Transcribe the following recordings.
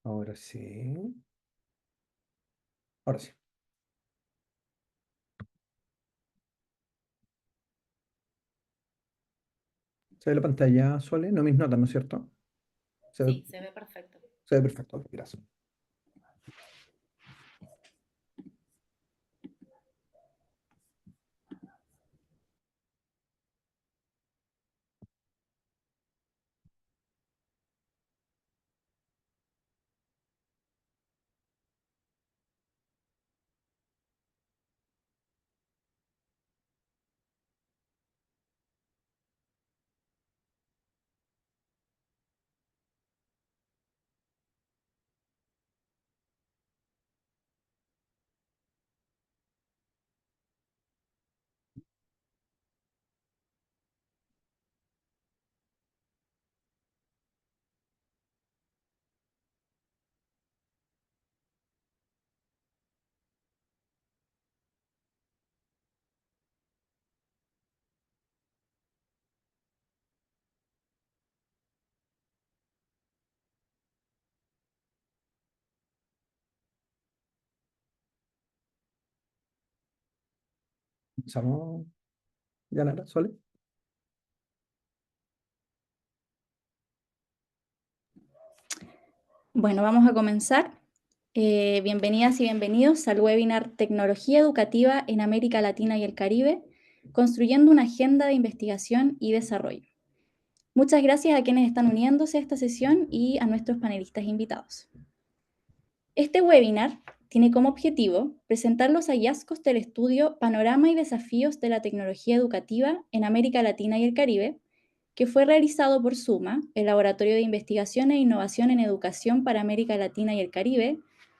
Ahora sí. Ahora sí. ¿Se ve la pantalla, Sole? No mis notas, ¿no es cierto? Se ve, Sí, se ve perfecto. se ve perfecto. Ok, gracias. Empezamos. ¿Ya nada, Sole? Bueno, vamos a comenzar. Bienvenidas y bienvenidos al webinar Tecnología Educativa en América Latina y el Caribe, construyendo una agenda de investigación y desarrollo. Muchas gracias a quienes están uniéndose a esta sesión y a nuestros panelistas invitados. Este webinar tiene como objetivo presentar los hallazgos del estudio Panorama y Desafíos de la Tecnología Educativa en América Latina y el Caribe, que fue realizado por SUMA, el Laboratorio de Investigación e Innovación en Educación para América Latina y el Caribe,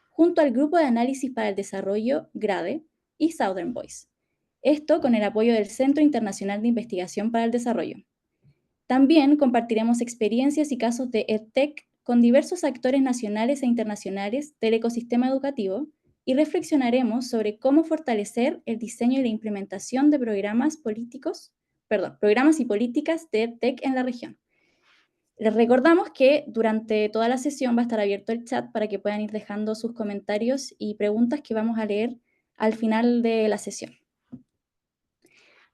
junto al Grupo de Análisis para el Desarrollo, GRADE, y Southern Voice. Esto con el apoyo del Centro Internacional de Investigación para el Desarrollo. También compartiremos experiencias y casos de EdTech con diversos actores nacionales e internacionales del ecosistema educativo y reflexionaremos sobre cómo fortalecer el diseño y la implementación de programas y políticas de EdTech en la región. Les recordamos que durante toda la sesión va a estar abierto el chat para que puedan ir dejando sus comentarios y preguntas que vamos a leer al final de la sesión.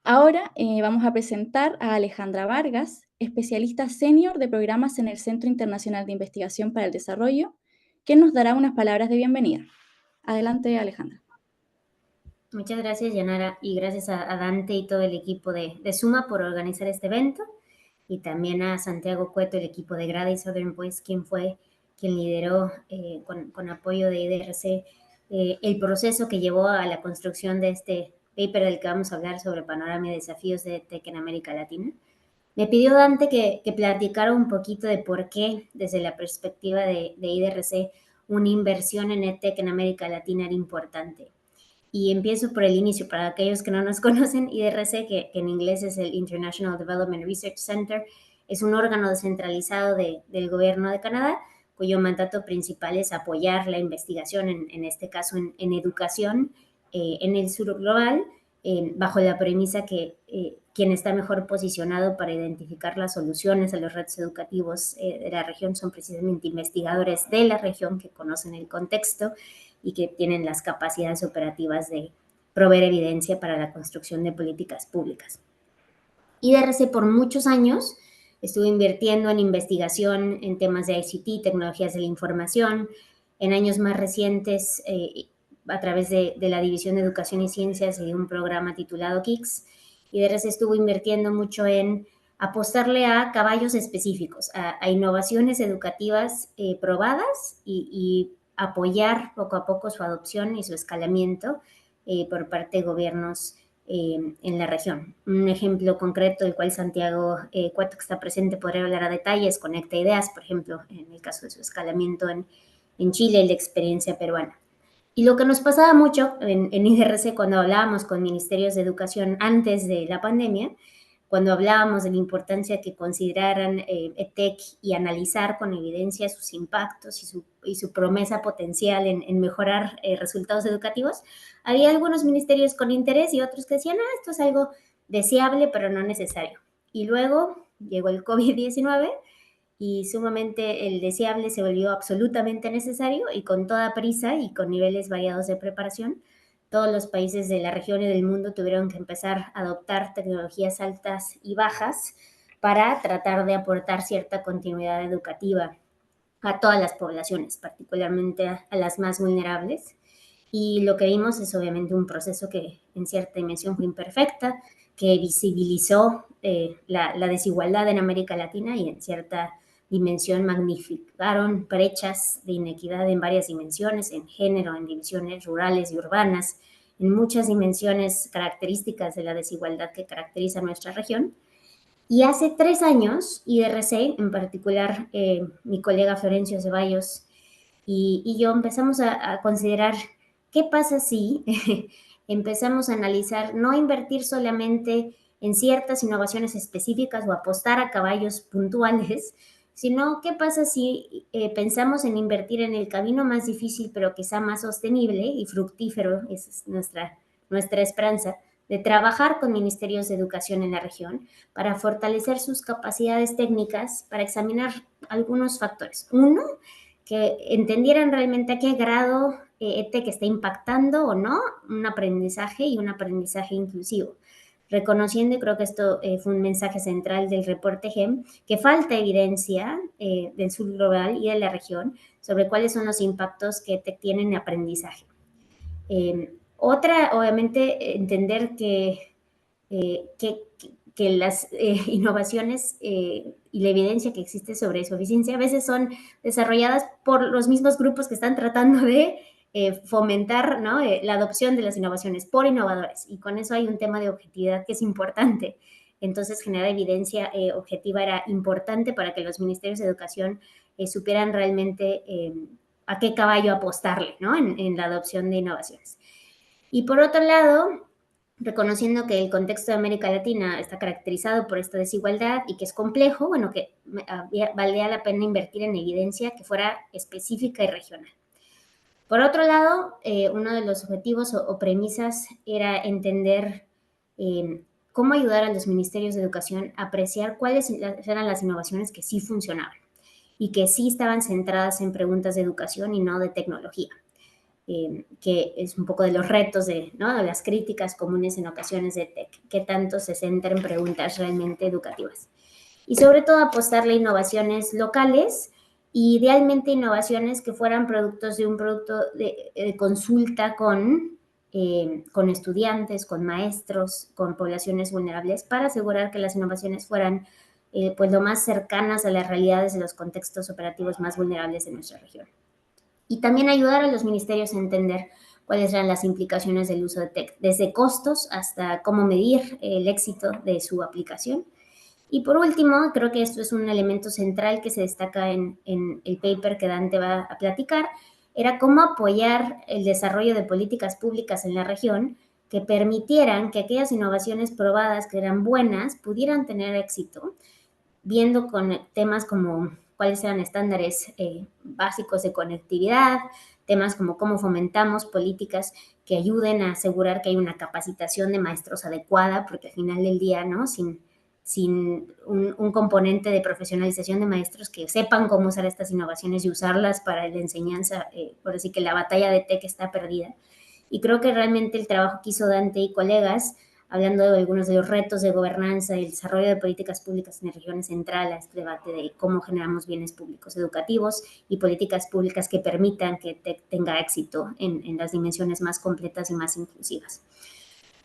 Ahora vamos a presentar a Alejandra Vargas, especialista senior de programas en el Centro Internacional de Investigación para el Desarrollo, que nos dará unas palabras de bienvenida. Adelante, Alejandra. Muchas gracias, Yanara, y gracias a Dante y todo el equipo de Suma por organizar este evento, y también a Santiago Cueto, el equipo de Grada y Southern Voice, quien lideró con apoyo de IDRC el proceso que llevó a la construcción de este paper del que vamos a hablar sobre panorama y desafíos de TEC en América Latina. Me pidió Dante que platicara un poquito de por qué, desde la perspectiva de IDRC, una inversión en EdTech en América Latina era importante. Y empiezo por el inicio. Para aquellos que no nos conocen, IDRC, que en inglés es el International Development Research Center, es un órgano descentralizado del gobierno de Canadá, cuyo mandato principal es apoyar la investigación, en este caso en educación, en el sur global, bajo la premisa que quien está mejor posicionado para identificar las soluciones a los retos educativos de la región son precisamente investigadores de la región que conocen el contexto y que tienen las capacidades operativas de proveer evidencia para la construcción de políticas públicas. IDRC por muchos años estuvo invirtiendo en investigación en temas de ICT, tecnologías de la información. En años más recientes, a través de la División de Educación y Ciencias y de un programa titulado KICS, IDRC estuvo invirtiendo mucho en apostarle a caballos específicos, a innovaciones educativas probadas y apoyar poco a poco su adopción y su escalamiento por parte de gobiernos en la región. Un ejemplo concreto del cual Santiago Cueto, que está presente, podría hablar a detalles, Conecta Ideas, por ejemplo, en el caso de su escalamiento en Chile y la experiencia peruana. Y lo que nos pasaba mucho en IDRC cuando hablábamos con ministerios de educación antes de la pandemia, cuando hablábamos de la importancia que consideraran EdTech y analizar con evidencia sus impactos y su promesa potencial en mejorar resultados educativos, había algunos ministerios con interés y otros que decían, esto es algo deseable, pero no necesario. Y luego llegó el COVID-19 y sumamente el deseable se volvió absolutamente necesario, y con toda prisa y con niveles variados de preparación, todos los países de la región y del mundo tuvieron que empezar a adoptar tecnologías altas y bajas para tratar de aportar cierta continuidad educativa a todas las poblaciones, particularmente a las más vulnerables. Y lo que vimos es obviamente un proceso que en cierta dimensión fue imperfecta, que visibilizó la desigualdad en América Latina, y en cierta dimensión magnificaron brechas de inequidad en varias dimensiones, en género, en divisiones rurales y urbanas, en muchas dimensiones características de la desigualdad que caracteriza nuestra región. Y hace 3 años, IDRC, en particular mi colega Florencio Ceballos y yo, empezamos a considerar qué pasa si empezamos a analizar, no invertir solamente en ciertas innovaciones específicas o apostar a caballos puntuales, sino qué pasa si pensamos en invertir en el camino más difícil, pero quizá más sostenible y fructífero, esa es nuestra esperanza, de trabajar con ministerios de educación en la región para fortalecer sus capacidades técnicas, para examinar algunos factores. Uno, que entendieran realmente a qué grado EdTech está impactando o no un aprendizaje, y un aprendizaje inclusivo. Reconociendo, y creo que esto fue un mensaje central del reporte GEM, que falta evidencia del sur global y de la región sobre cuáles son los impactos que EdTech tienen en aprendizaje. Otra, obviamente, entender que las innovaciones y la evidencia que existe sobre su eficiencia a veces son desarrolladas por los mismos grupos que están tratando de fomentar, ¿no? La adopción de las innovaciones por innovadores, y con eso hay un tema de objetividad que es importante. Entonces, generar evidencia objetiva era importante para que los ministerios de educación supieran realmente a qué caballo apostarle, ¿no? en la adopción de innovaciones. Y por otro lado, reconociendo que el contexto de América Latina está caracterizado por esta desigualdad y que es complejo, bueno, que valía la pena invertir en evidencia que fuera específica y regional. Por otro lado, uno de los objetivos o premisas era entender cómo ayudar a los ministerios de educación a apreciar cuáles eran las innovaciones que sí funcionaban y que sí estaban centradas en preguntas de educación y no de tecnología. Que es un poco de los retos ¿no? de las críticas comunes en ocasiones de TEC, que tanto se centra en preguntas realmente educativas. Y sobre todo apostarle a innovaciones locales, y idealmente innovaciones que fueran productos de un producto de consulta con estudiantes, con maestros, con poblaciones vulnerables, para asegurar que las innovaciones fueran pues lo más cercanas a las realidades de los contextos operativos más vulnerables de nuestra región. Y también ayudar a los ministerios a entender cuáles eran las implicaciones del uso de TEC, desde costos hasta cómo medir el éxito de su aplicación. Y por último, creo que esto es un elemento central que se destaca en el paper que Dante va a platicar, era cómo apoyar el desarrollo de políticas públicas en la región que permitieran que aquellas innovaciones probadas que eran buenas pudieran tener éxito, viendo con temas como cuáles eran estándares básicos de conectividad, temas como cómo fomentamos políticas que ayuden a asegurar que hay una capacitación de maestros adecuada, porque al final del día, ¿no? Sin un componente de profesionalización de maestros que sepan cómo usar estas innovaciones y usarlas para la enseñanza, por así que la batalla de TEC está perdida. Y creo que realmente el trabajo que hizo Dante y colegas, hablando de algunos de los retos de gobernanza y el desarrollo de políticas públicas en regiones central a este debate de cómo generamos bienes públicos educativos y políticas públicas que permitan que TEC tenga éxito en las dimensiones más completas y más inclusivas.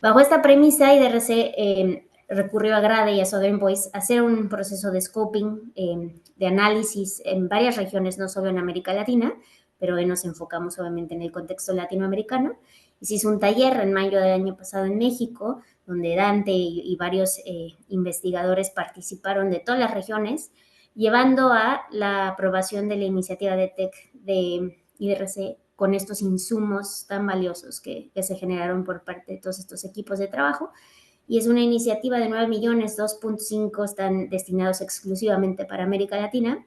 Bajo esta premisa, IDRC recurrió a Grade y a Southern Voice a hacer un proceso de scoping, de análisis en varias regiones, no solo en América Latina, pero hoy nos enfocamos obviamente en el contexto latinoamericano. Y se hizo un taller en mayo del año pasado en México, donde Dante y varios investigadores participaron de todas las regiones, llevando a la aprobación de la iniciativa de TEC de IDRC con estos insumos tan valiosos que se generaron por parte de todos estos equipos de trabajo. Y es una iniciativa de 9 millones, 2.5 están destinados exclusivamente para América Latina,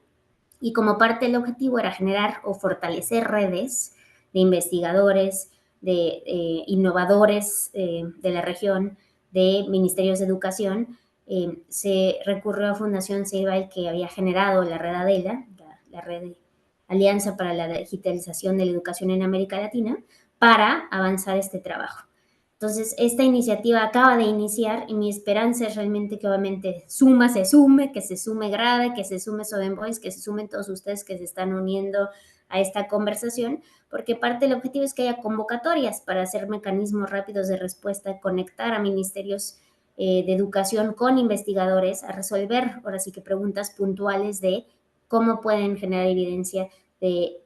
y como parte del objetivo era generar o fortalecer redes de investigadores, de innovadores de la región, de ministerios de educación, se recurrió a Fundación Ceibal, que había generado la red ADELA, la red de Alianza para la Digitalización de la Educación en América Latina, para avanzar este trabajo. Entonces, esta iniciativa acaba de iniciar y mi esperanza es realmente que obviamente Suma se sume, que se sume Grade, que se sume Southern Voice, que se sumen todos ustedes que se están uniendo a esta conversación, porque parte del objetivo es que haya convocatorias para hacer mecanismos rápidos de respuesta, conectar a ministerios de educación con investigadores a resolver, ahora sí que preguntas puntuales de cómo pueden generar evidencia de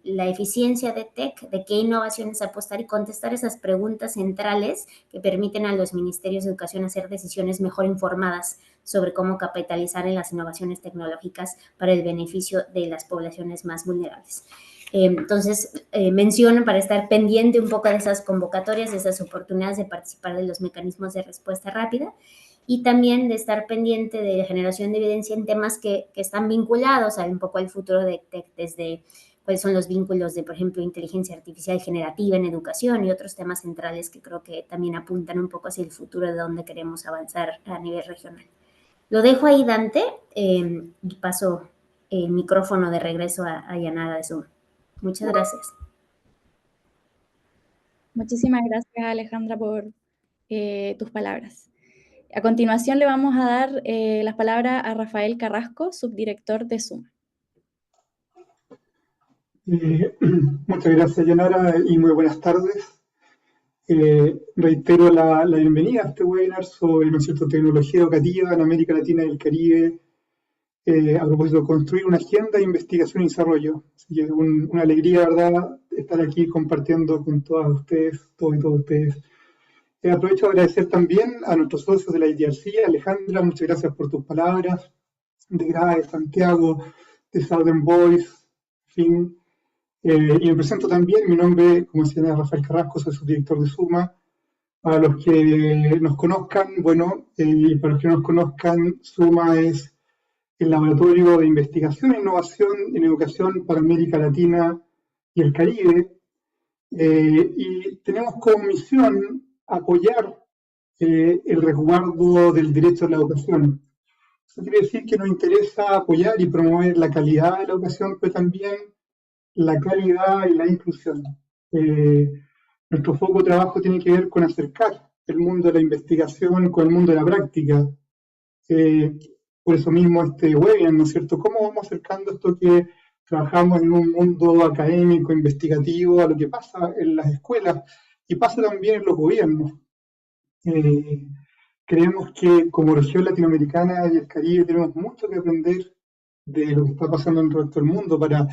la eficiencia de TEC, de qué innovaciones apostar y contestar esas preguntas centrales que permiten a los ministerios de educación hacer decisiones mejor informadas sobre cómo capitalizar en las innovaciones tecnológicas para el beneficio de las poblaciones más vulnerables. Entonces, menciono para estar pendiente un poco de esas convocatorias, de esas oportunidades de participar de los mecanismos de respuesta rápida y también de estar pendiente de la generación de evidencia en temas que están vinculados a un poco al futuro de TEC, desde cuáles son los vínculos de, por ejemplo, inteligencia artificial generativa en educación y otros temas centrales que creo que también apuntan un poco hacia el futuro de dónde queremos avanzar a nivel regional. Lo dejo ahí, Dante, y paso el micrófono de regreso a Yanara de Zoom. Muchas gracias. Muchísimas gracias, Alejandra, por tus palabras. A continuación le vamos a dar las palabras a Rafael Carrasco, subdirector de Suma. Muchas gracias, Yanara, y muy buenas tardes. Reitero la bienvenida a este webinar sobre tecnología educativa en América Latina y el Caribe, a propósito de construir una agenda de investigación y desarrollo. Así que una alegría, ¿verdad?, estar aquí compartiendo con todas ustedes, todos y todas ustedes. Aprovecho de agradecer también a nuestros socios de la IDRC. Alejandra, muchas gracias por tus palabras, de Grade, de Santiago, de Southern Voice, en fin. Y me presento también, mi nombre, como decía, es Rafael Carrasco, soy subdirector de Suma. Para los que nos conozcan, bueno, y para los que no nos conozcan, Suma es el laboratorio de investigación e innovación en educación para América Latina y el Caribe. Y tenemos como misión apoyar el resguardo del derecho a la educación. Eso quiere decir que nos interesa apoyar y promover la calidad de la educación, pero también la calidad y la inclusión. Nuestro foco de trabajo tiene que ver con acercar el mundo de la investigación con el mundo de la práctica. Por eso mismo este webinar, ¿no es cierto? ¿Cómo vamos acercando esto que trabajamos en un mundo académico, investigativo, a lo que pasa en las escuelas y pasa también en los gobiernos? Creemos que como región latinoamericana y el Caribe tenemos mucho que aprender de lo que está pasando en el resto del mundo para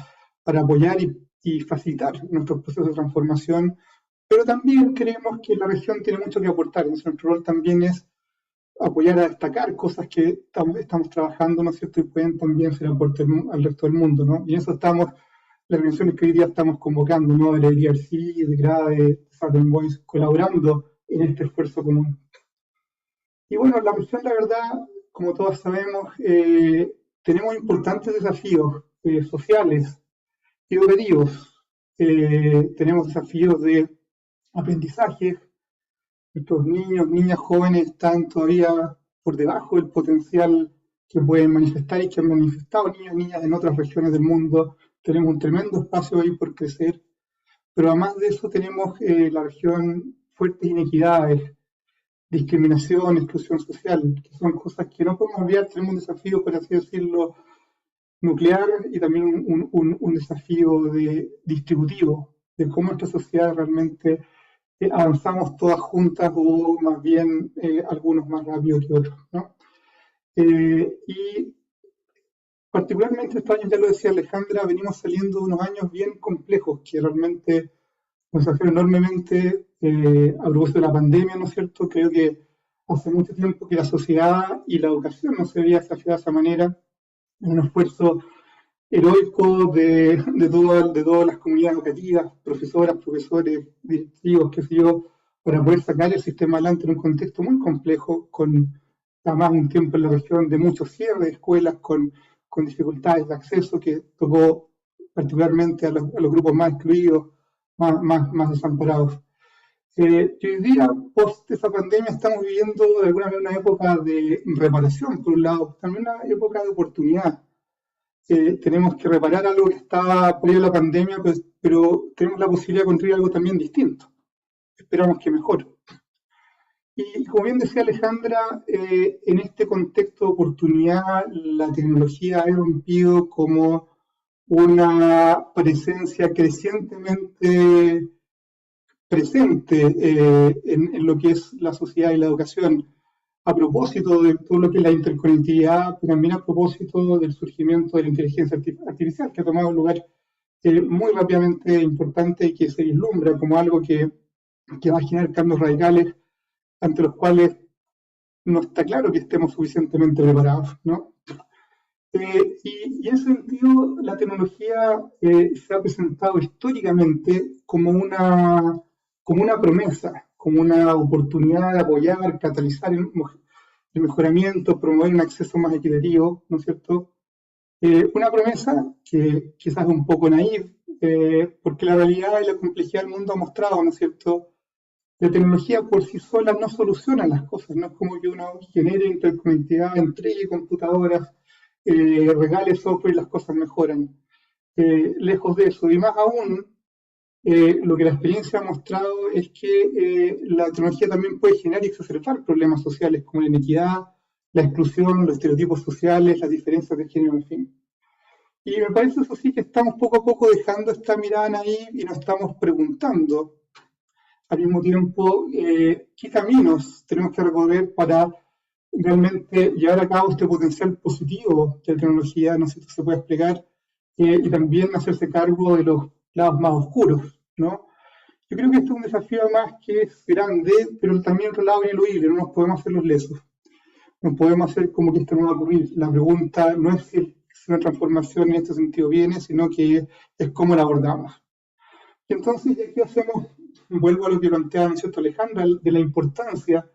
apoyar y facilitar nuestros procesos de transformación, pero también creemos que la región tiene mucho que aportar. Entonces, nuestro rol también es apoyar a destacar cosas que estamos trabajando, ¿no es cierto?, y pueden también ser aporte al resto del mundo, ¿no? Y en eso estamos, las organizaciones que hoy día estamos convocando, ¿no?, de la IDRC, de Grade, de Southern Voice, colaborando en este esfuerzo común. Y bueno, la región, la verdad, como todos sabemos, tenemos importantes desafíos sociales y educativos. Tenemos desafíos de aprendizaje. Estos niños, niñas, jóvenes están todavía por debajo del potencial que pueden manifestar y que han manifestado niños y niñas en otras regiones del mundo. Tenemos un tremendo espacio ahí por crecer, pero además de eso tenemos la región fuertes inequidades, discriminación, exclusión social, que son cosas que no podemos olvidar. Tenemos un desafío, por así decirlo, nuclear y también un desafío distributivo, de cómo nuestra sociedad realmente avanzamos todas juntas o más bien algunos más rápido que otros, ¿no? Y particularmente estos años, ya lo decía Alejandra, venimos saliendo de unos años bien complejos que realmente nos desafiaron enormemente a propósito de la pandemia, ¿no es cierto? Creo que hace mucho tiempo que la sociedad y la educación no se veía desafiada de esa manera, en un esfuerzo heroico de todas las comunidades educativas, profesoras, profesores, directivos, qué sé yo, para poder sacar el sistema adelante en un contexto muy complejo, con además un tiempo en la región de mucho cierre de escuelas, con dificultades de acceso que tocó particularmente a los grupos más excluidos, más desamparados. Y hoy día, post esa pandemia, estamos viviendo de alguna manera una época de reparación, por un lado, también una época de oportunidad. Tenemos que reparar algo que estaba previo a la pandemia, pues, pero tenemos la posibilidad de construir algo también distinto. Esperamos que mejor. Y como bien decía Alejandra, en este contexto de oportunidad, la tecnología ha irrumpido como una presencia crecientemente presente en lo que es la sociedad y la educación, a propósito de todo lo que es la interconectividad, pero también a propósito del surgimiento de la inteligencia artificial, que ha tomado un lugar muy rápidamente importante y que se vislumbra como algo que va a generar cambios radicales ante los cuales no está claro que estemos suficientemente preparados, ¿no? Y en ese sentido, la tecnología se ha presentado históricamente como una promesa, como una oportunidad de apoyar, catalizar el mejoramiento, promover un acceso más equitativo, ¿no es cierto? Una promesa que quizás es un poco naif, porque la realidad y la complejidad del mundo ha mostrado, ¿no es cierto? La tecnología por sí sola no soluciona las cosas, no es como que uno genere interconectividad, entregue computadoras, regale software y las cosas mejoran. Lejos de eso, y más aún, lo que la experiencia ha mostrado es que la tecnología también puede generar y exacerbar problemas sociales como la inequidad, la exclusión, los estereotipos sociales, las diferencias de género, en fin. Y me parece eso sí que estamos poco a poco dejando esta mirada naive y nos estamos preguntando al mismo tiempo qué caminos tenemos que recorrer para realmente llevar a cabo este potencial positivo de la tecnología, no sé si se puede explicar, y también hacerse cargo de los lados más oscuros, ¿no? Yo creo que este es un desafío más que es grande, pero también otro lado ineludible, no nos podemos hacer los lesos, no podemos hacer como que esto no va a ocurrir. La pregunta no es si una transformación en este sentido viene, sino que es cómo la abordamos. Y entonces aquí vuelvo a lo que planteaba, ¿no es cierto, Alejandra, de la importancia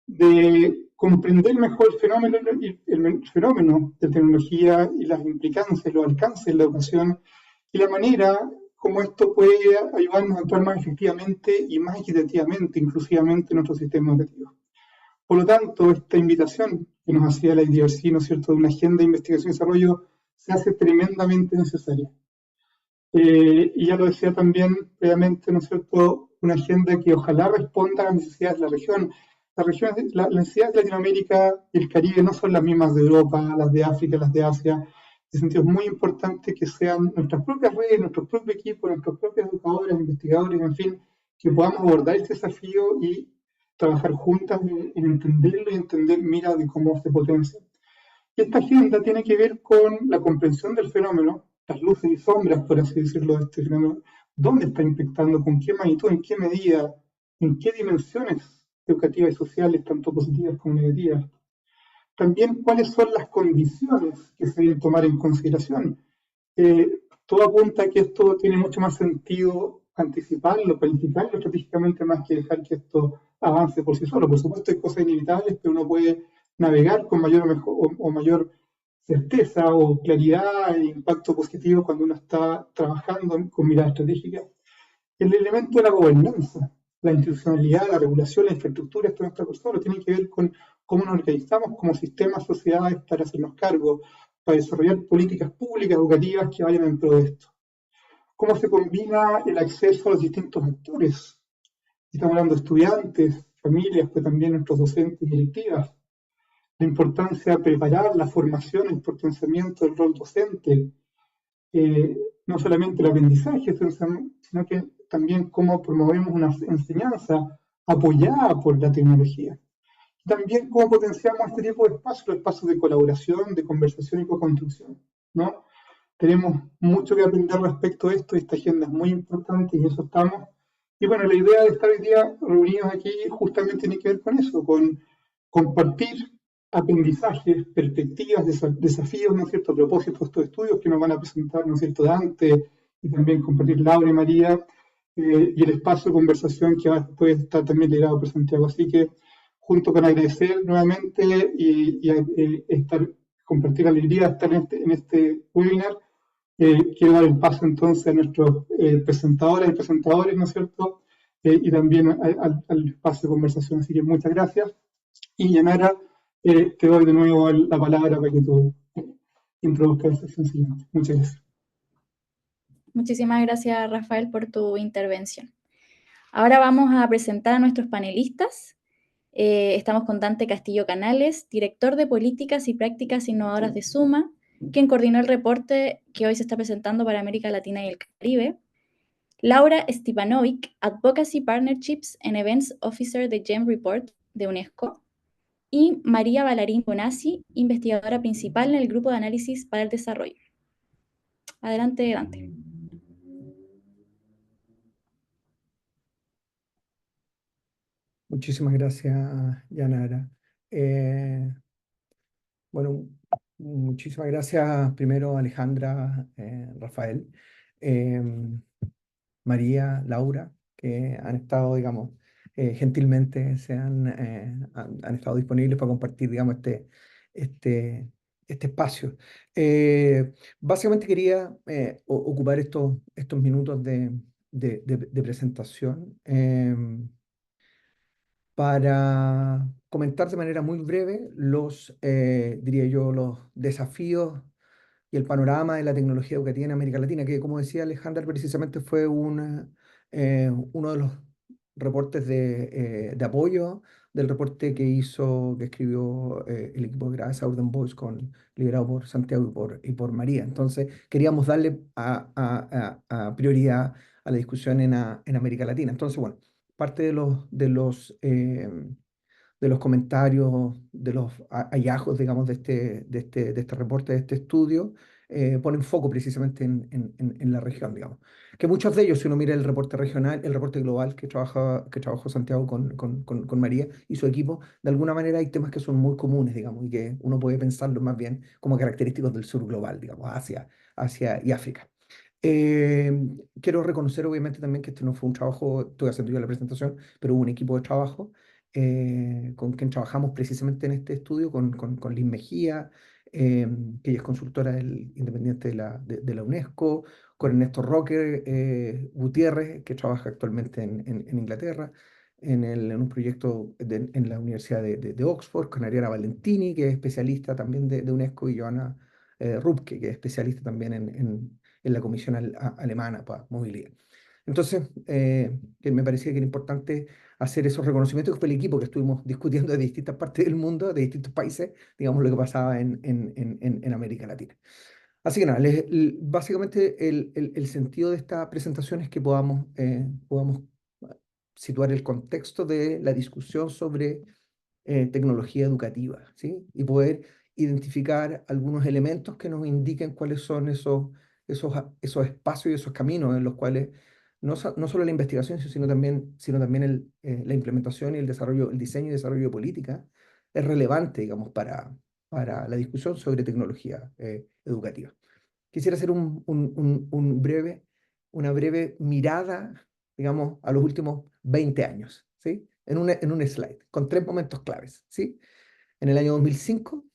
de comprender mejor el fenómeno de tecnología y las implicancias, los alcances de la educación y la manera como esto puede ayudarnos a actuar más efectivamente y más equitativamente, inclusivamente en nuestro sistema educativo. Por lo tanto, esta invitación que nos hacía la IDRC, ¿no es cierto?, de una agenda de investigación y desarrollo, se hace tremendamente necesaria. Y ya lo decía también previamente, ¿no es cierto?, una agenda que ojalá responda a las necesidades de la región. Las necesidades de Latinoamérica y el Caribe no son las mismas de Europa, las de África, las de Asia. En ese sentido es muy importante que sean nuestras propias redes, nuestros propios equipos, nuestros propios educadores, investigadores, en fin, que podamos abordar este desafío y trabajar juntas en entenderlo y entender mira de cómo se potencia. Y esta agenda tiene que ver con la comprensión del fenómeno, las luces y sombras, por así decirlo, de este fenómeno, dónde está impactando, con qué magnitud, en qué medida, en qué dimensiones educativas y sociales, tanto positivas como negativas. También cuáles son las condiciones que se deben tomar en consideración. Todo apunta a que esto tiene mucho más sentido anticiparlo, planificarlo estratégicamente, más que dejar que esto avance por sí solo. Por supuesto hay cosas inevitables, pero uno puede navegar con mayor certeza o claridad e impacto positivo cuando uno está trabajando con mirada estratégica. El elemento de la gobernanza, la institucionalidad, la regulación, la infraestructura, esto no está por solo, tiene que ver con cómo nos organizamos como sistemas, sociedades para hacernos cargo, para desarrollar políticas públicas educativas que vayan dentro de esto. Cómo se combina el acceso a los distintos actores. Estamos hablando de estudiantes, familias, pero también nuestros docentes y directivas. La importancia de preparar la formación, el potenciamiento del rol docente, no solamente el aprendizaje, sino que también cómo promovemos una enseñanza apoyada por la tecnología. Y también cómo potenciamos este tipo de espacios, los espacios de colaboración, de conversación y co-construcción, ¿no? Tenemos mucho que aprender respecto a esto, esta agenda es muy importante y en eso estamos. Y bueno, la idea de estar hoy día reunidos aquí justamente tiene que ver con eso, con compartir aprendizajes, perspectivas, desafíos, ¿no es cierto?, a propósito de estos estudios que nos van a presentar, ¿no es cierto?, Dante, y también compartir Laura y María, y el espacio de conversación que puede estar también liderado por Santiago. Así que, junto con agradecer nuevamente y compartir la alegría de estar en este webinar, quiero dar el paso entonces a nuestros presentadores y presentadores, ¿no es cierto?, y también al espacio de conversación. Así que muchas gracias. Y Yanara, te doy de nuevo la palabra para que tú introduzcas la sesión siguiente. Muchas gracias. Muchísimas gracias, Rafael, por tu intervención. Ahora vamos a presentar a nuestros panelistas. Estamos con Dante Castillo Canales, director de Políticas y Prácticas Innovadoras de Suma, quien coordinó el reporte que hoy se está presentando para América Latina y el Caribe. Laura Stipanovic, Advocacy Partnerships and Events Officer de GEM Report de UNESCO. Y María Ballarín Bonassi, investigadora principal en el Grupo de Análisis para el Desarrollo. Adelante, Dante. Muchísimas gracias, Yanara. Bueno, muchísimas gracias primero Alejandra, Rafael, María, Laura, que han estado, digamos, gentilmente han estado disponibles para compartir, digamos, este, este espacio. Básicamente quería ocupar estos minutos de presentación para comentar de manera muy breve diría yo, los desafíos y el panorama de la tecnología educativa en América Latina, que como decía Alejandra, precisamente fue uno de los reportes de apoyo del reporte que escribió el equipo de Grace Southern Boys liderado por Santiago y por María. Entonces, queríamos darle a prioridad a la discusión en América Latina. Entonces, bueno, parte de los comentarios, de los hallazgos, digamos, de este reporte, de este estudio, ponen foco precisamente en la región, digamos. Que muchos de ellos, si uno mira el reporte regional, el reporte global que trabajó Santiago con María y su equipo, de alguna manera hay temas que son muy comunes, digamos, y que uno puede pensarlo más bien como característicos del sur global, digamos, Asia y África. Quiero reconocer obviamente también que este no fue un trabajo, estoy haciendo yo la presentación, pero hubo un equipo de trabajo con quien trabajamos precisamente en este estudio, con Liz Mejía, que ella es consultora independiente de la UNESCO, con Ernesto Roque Gutiérrez, que trabaja actualmente en Inglaterra, en un proyecto en la Universidad de Oxford, con Ariana Valentini, que es especialista también de UNESCO, y Johanna Rupke, que es especialista también en la Comisión Alemana para Movilidad. Entonces, que me parecía que era importante hacer esos reconocimientos, que fue el equipo que estuvimos discutiendo de distintas partes del mundo, de distintos países, digamos, lo que pasaba en América Latina. Así que nada, básicamente el sentido de esta presentación es que podamos situar el contexto de la discusión sobre tecnología educativa, ¿sí? Y poder identificar algunos elementos que nos indiquen cuáles son esos espacios y esos caminos en los cuales no solo la investigación, sino también la implementación y el desarrollo, el diseño y desarrollo de política es relevante, digamos, para la discusión sobre tecnología educativa. Quisiera hacer una breve mirada, digamos, a los últimos 20 años, ¿sí? En un slide, con 3 momentos claves, ¿sí? En el año 2005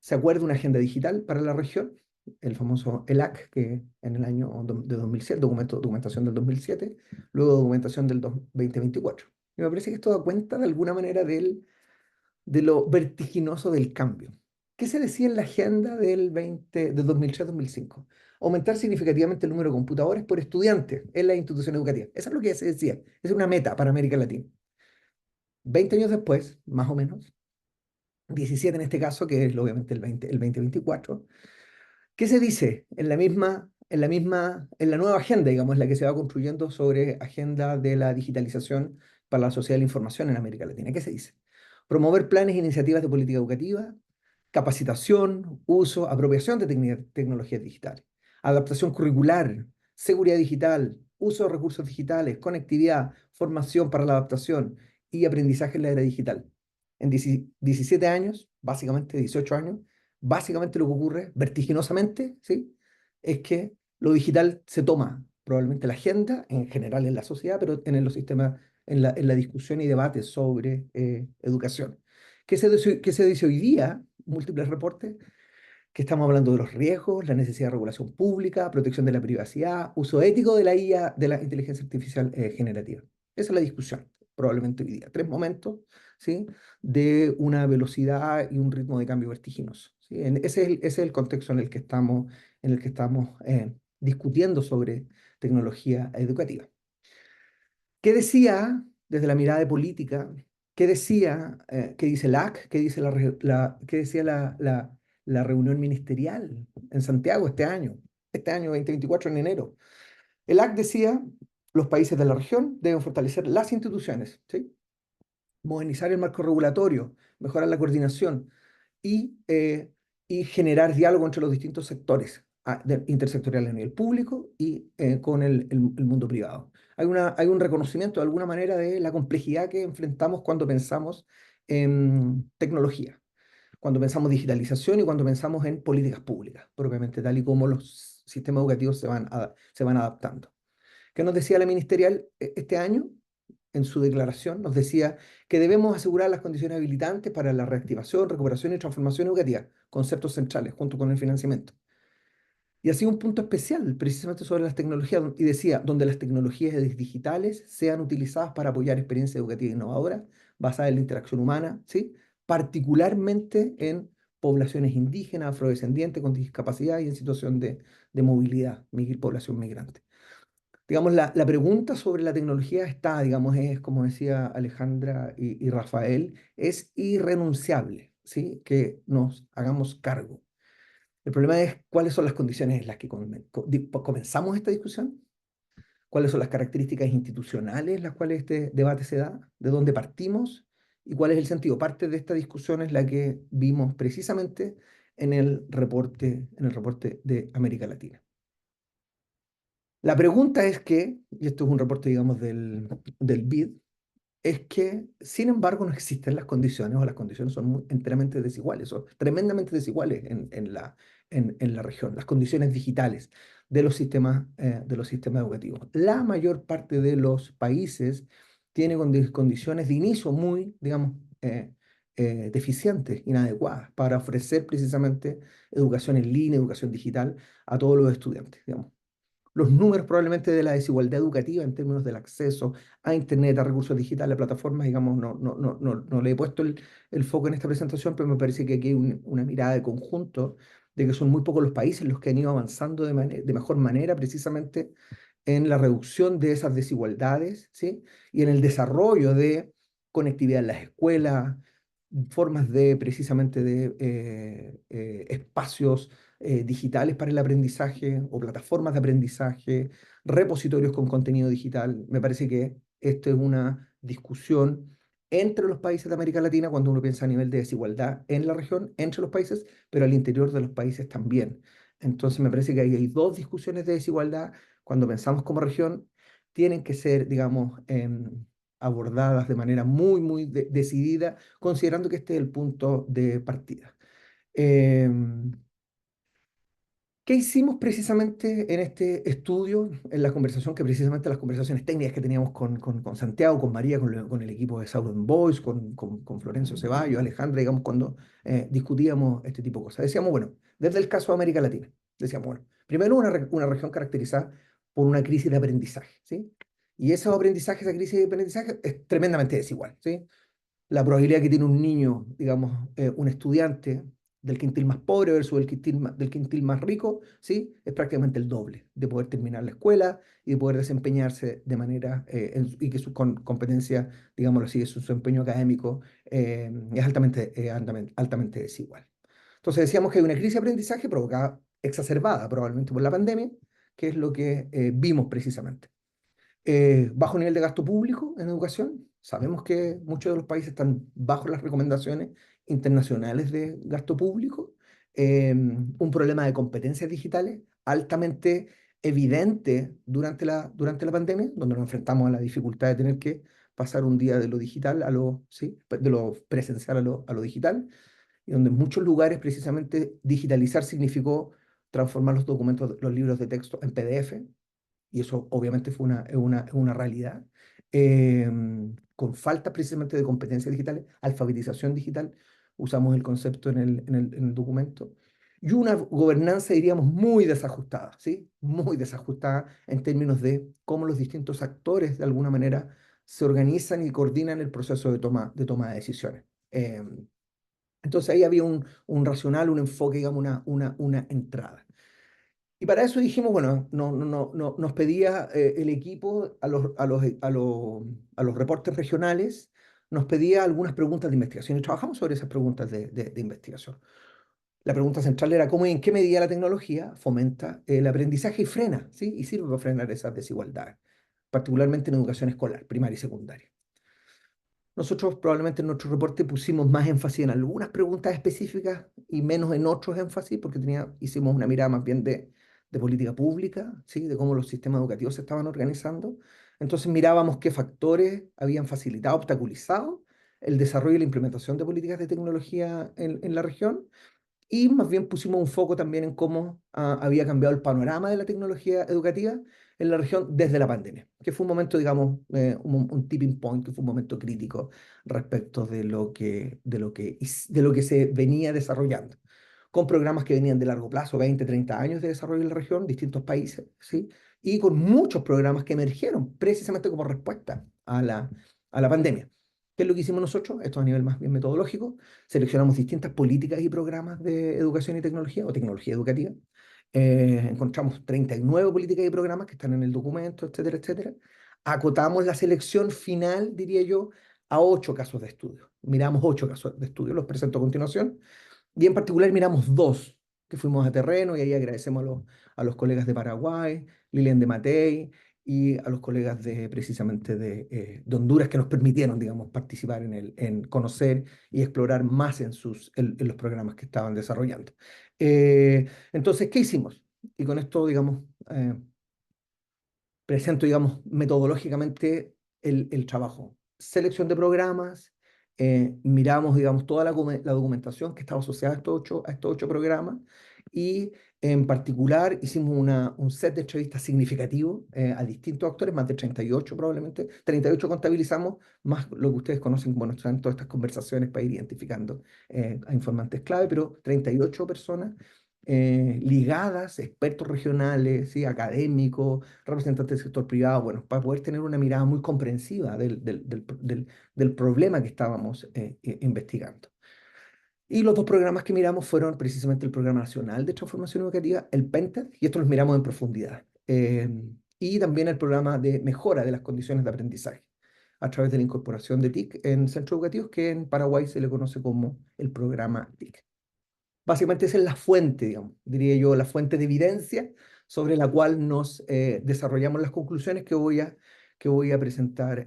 se acuerda una agenda digital para la región, el famoso ELAC, que en el año de 2007, documentación del 2007, luego documentación del 2024. Y me parece que esto da cuenta de alguna manera de lo vertiginoso del cambio. ¿Qué se decía en la agenda de 2003-2005? Aumentar significativamente el número de computadores por estudiantes en las instituciones educativas. Eso es lo que se decía. Esa es una meta para América Latina. 20 años después, más o menos, 17 en este caso, que es obviamente el 2024, ¿qué se dice en la nueva agenda, digamos, la que se va construyendo sobre agenda de la digitalización para la sociedad de la información en América Latina? ¿Qué se dice? Promover planes e iniciativas de política educativa, capacitación, uso, apropiación de tecnologías digitales, adaptación curricular, seguridad digital, uso de recursos digitales, conectividad, formación para la adaptación y aprendizaje en la era digital. En 17 años, básicamente 18 años, básicamente lo que ocurre vertiginosamente, ¿sí? Es que lo digital se toma probablemente la agenda, en general en la sociedad, pero en los sistemas, en la discusión y debate sobre educación. ¿Qué se dice hoy día? Múltiples reportes. que estamos hablando de los riesgos, la necesidad de regulación pública, protección de la privacidad, uso ético de la IA, de la inteligencia artificial generativa. Esa es la discusión, probablemente hoy día. 3 momentos, ¿sí? De una velocidad y un ritmo de cambio vertiginoso, ¿sí? Ese es el contexto en el que estamos discutiendo sobre tecnología educativa. ¿Qué decía desde la mirada de política? ¿Qué decía, qué dice el AC? ¿Qué dice qué decía la reunión ministerial en Santiago este año 2024 en enero? El AC decía, los países de la región deben fortalecer las instituciones, ¿sí? Modernizar el marco regulatorio, mejorar la coordinación y generar diálogo entre los distintos sectores intersectoriales a nivel público y con el mundo privado. Hay un reconocimiento de alguna manera de la complejidad que enfrentamos cuando pensamos en tecnología, cuando pensamos digitalización y cuando pensamos en políticas públicas, propiamente tal y como los sistemas educativos se van adaptando. ¿Qué nos decía la ministerial este año? En su declaración nos decía que debemos asegurar las condiciones habilitantes para la reactivación, recuperación y transformación educativa, conceptos centrales, junto con el financiamiento. Y hacía un punto especial precisamente sobre las tecnologías, y decía, donde las tecnologías digitales sean utilizadas para apoyar experiencias educativas innovadoras, basadas en la interacción humana, ¿sí? Particularmente en poblaciones indígenas, afrodescendientes, con discapacidad y en situación de movilidad, población migrante. Digamos, la pregunta sobre la tecnología está, digamos, es, como decía Alejandra y Rafael, es irrenunciable, ¿sí? Que nos hagamos cargo. El problema es cuáles son las condiciones en las que comenzamos esta discusión, cuáles son las características institucionales en las cuales este debate se da, de dónde partimos y cuál es el sentido. Parte de esta discusión es la que vimos precisamente en el reporte de América Latina. La pregunta es que, y esto es un reporte, digamos, del BID, es que, sin embargo, no existen las condiciones, o las condiciones son enteramente desiguales, o tremendamente desiguales en la región, las condiciones digitales de los sistemas educativos. La mayor parte de los países tiene condiciones de inicio muy, digamos, deficientes, inadecuadas, para ofrecer precisamente educación en línea, educación digital a todos los estudiantes, digamos. Los números probablemente de la desigualdad educativa en términos del acceso a Internet, a recursos digitales, a plataformas, digamos, no le he puesto el foco en esta presentación, pero me parece que aquí hay una mirada de conjunto de que son muy pocos los países los que han ido avanzando de mejor manera precisamente en la reducción de esas desigualdades, ¿sí? Y en el desarrollo de conectividad en las escuelas, formas de precisamente de espacios digitales para el aprendizaje o plataformas de aprendizaje, repositorios con contenido digital. Me parece que esto es una discusión entre los países de América Latina cuando uno piensa a nivel de desigualdad en la región, entre los países, pero al interior de los países también. Entonces me parece que ahí hay dos discusiones de desigualdad cuando pensamos como región, tienen que ser, digamos, abordadas de manera muy decidida, considerando que este es el punto de partida. ¿Qué hicimos precisamente en este estudio, en la conversación, que precisamente las conversaciones técnicas que teníamos con Santiago, con María, con el equipo de Southern Boys, con Florencio Ceballos, Alejandra, digamos, cuando discutíamos este tipo de cosas? Decíamos, bueno, desde el caso de América Latina, decíamos, bueno, primero una región caracterizada por una crisis de aprendizaje, ¿sí? Y ese aprendizaje, esa crisis de aprendizaje es tremendamente desigual, ¿sí? La probabilidad que tiene un niño, digamos, un estudiante del quintil más pobre versus del quintil más rico, ¿sí? Es prácticamente el doble de poder terminar la escuela y de poder desempeñarse de manera, y que su competencia, digámoslo así, su empeño académico es altamente desigual. Entonces decíamos que hay una crisis de aprendizaje provocada, exacerbada probablemente por la pandemia, que es lo que vimos precisamente. Bajo nivel de gasto público en educación. Sabemos que muchos de los países están bajo las recomendaciones internacionales de gasto público. Un problema de competencias digitales altamente evidente durante la pandemia, donde nos enfrentamos a la dificultad de tener que pasar un día de lo digital ¿sí? De lo presencial a lo digital, y donde en muchos lugares precisamente digitalizar significó transformar los documentos, los libros de texto en PDF, y eso obviamente fue una realidad, con falta precisamente de competencias digitales, alfabetización digital, usamos el concepto en el documento, y una gobernanza, diríamos, muy desajustada, ¿sí? Muy desajustada en términos de cómo los distintos actores, de alguna manera, se organizan y coordinan el proceso de toma de decisiones. Entonces ahí había un racional, un enfoque, digamos, una entrada. Y para eso dijimos, bueno, nos pedía el equipo a los reportes regionales, nos pedía algunas preguntas de investigación y trabajamos sobre esas preguntas de investigación. La pregunta central era cómo y en qué medida la tecnología fomenta el aprendizaje y frena, ¿sí? Y sirve para frenar esas desigualdades, particularmente en educación escolar, primaria y secundaria. Nosotros probablemente en nuestro reporte pusimos más énfasis en algunas preguntas específicas y menos en otros énfasis, porque hicimos una mirada más bien de política pública, ¿sí? De cómo los sistemas educativos se estaban organizando. Entonces mirábamos qué factores habían facilitado, obstaculizado el desarrollo y la implementación de políticas de tecnología en la región, y más bien pusimos un foco también en cómo había cambiado el panorama de la tecnología educativa en la región desde la pandemia, que fue un momento, digamos, un tipping point, que fue un momento crítico respecto de lo que se venía desarrollando, con programas que venían de largo plazo, 20, 30 años de desarrollo en la región, distintos países, ¿sí? Y con muchos programas que emergieron precisamente como respuesta a la pandemia. ¿Qué es lo que hicimos nosotros? Esto a nivel más bien metodológico. Seleccionamos distintas políticas y programas de educación y tecnología o tecnología educativa. Encontramos 39 políticas y programas que están en el documento, etcétera, etcétera. Acotamos la selección final, diría yo, a 8 casos de estudio. Miramos 8 casos de estudio, los presento a continuación. Y en particular miramos 2 que fuimos a terreno, y ahí agradecemos a los colegas de Paraguay, Lilian de Matei, y a los colegas precisamente de Honduras, que nos permitieron, digamos, participar en conocer y explorar más en los programas que estaban desarrollando. Entonces, ¿qué hicimos? Y con esto, digamos, presento, digamos, metodológicamente el trabajo. Selección de programas, miramos, digamos, toda la documentación que estaba asociada a estos 8 programas, y en particular hicimos un set de entrevistas significativo a distintos actores, más de 38 probablemente, 38 contabilizamos, más lo que ustedes conocen como todas estas conversaciones para ir identificando a informantes clave, pero 38 personas ligadas, expertos regionales, ¿sí? Académicos, representantes del sector privado, bueno, para poder tener una mirada muy comprensiva del problema que estábamos investigando. Y los 2 programas que miramos fueron precisamente el Programa Nacional de Transformación Educativa, el PENTED, y estos los miramos en profundidad, y también el Programa de Mejora de las Condiciones de Aprendizaje, a través de la incorporación de TIC en centros educativos, que en Paraguay se le conoce como el Programa TIC. Básicamente esa es la fuente, digamos, diría yo, la fuente de evidencia sobre la cual nos desarrollamos las conclusiones que voy a presentar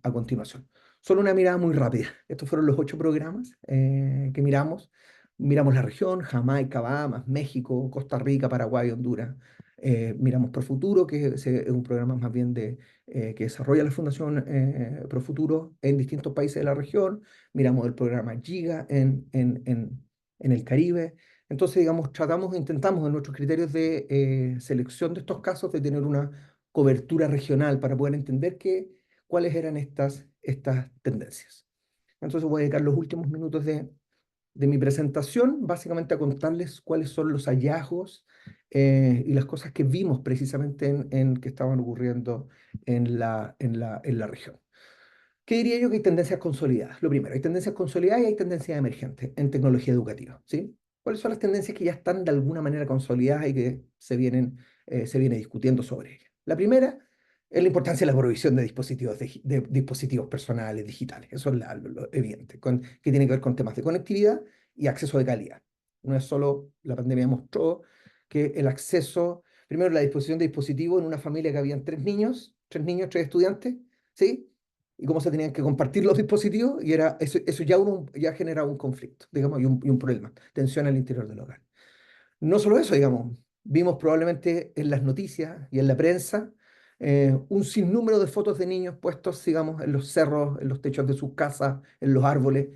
a continuación. Solo una mirada muy rápida. Estos fueron los 8 programas que miramos. Miramos la región: Jamaica, Bahamas, México, Costa Rica, Paraguay, Honduras. Miramos Profuturo, que es un programa más bien que desarrolla la Fundación Profuturo en distintos países de la región. Miramos el programa GIGA en el Caribe. Entonces, digamos, intentamos en nuestros criterios de selección de estos casos de tener una cobertura regional para poder entender cuáles eran estas tendencias. Entonces voy a dedicar los últimos minutos de mi presentación básicamente a contarles cuáles son los hallazgos y las cosas que vimos precisamente que estaban ocurriendo en la región. ¿Qué diría yo? Que hay tendencias consolidadas. Lo primero, hay tendencias consolidadas y hay tendencias emergentes en tecnología educativa, ¿sí? ¿Cuáles son las tendencias que ya están de alguna manera consolidadas y que se viene discutiendo sobre ellas? La primera es la importancia de la provisión de dispositivos personales digitales. Eso es lo evidente, que tiene que ver con temas de conectividad y acceso de calidad. No es solo, la pandemia mostró que el acceso, primero la disposición de dispositivos en una familia que habían 3 niños, 3 estudiantes, ¿sí? Y cómo se tenían que compartir los dispositivos, y eso ya generaba un conflicto, digamos, y un problema, tensión al interior del hogar. No solo eso, digamos, vimos probablemente en las noticias y en la prensa un sinnúmero de fotos de niños puestos, digamos, en los cerros, en los techos de sus casas, en los árboles,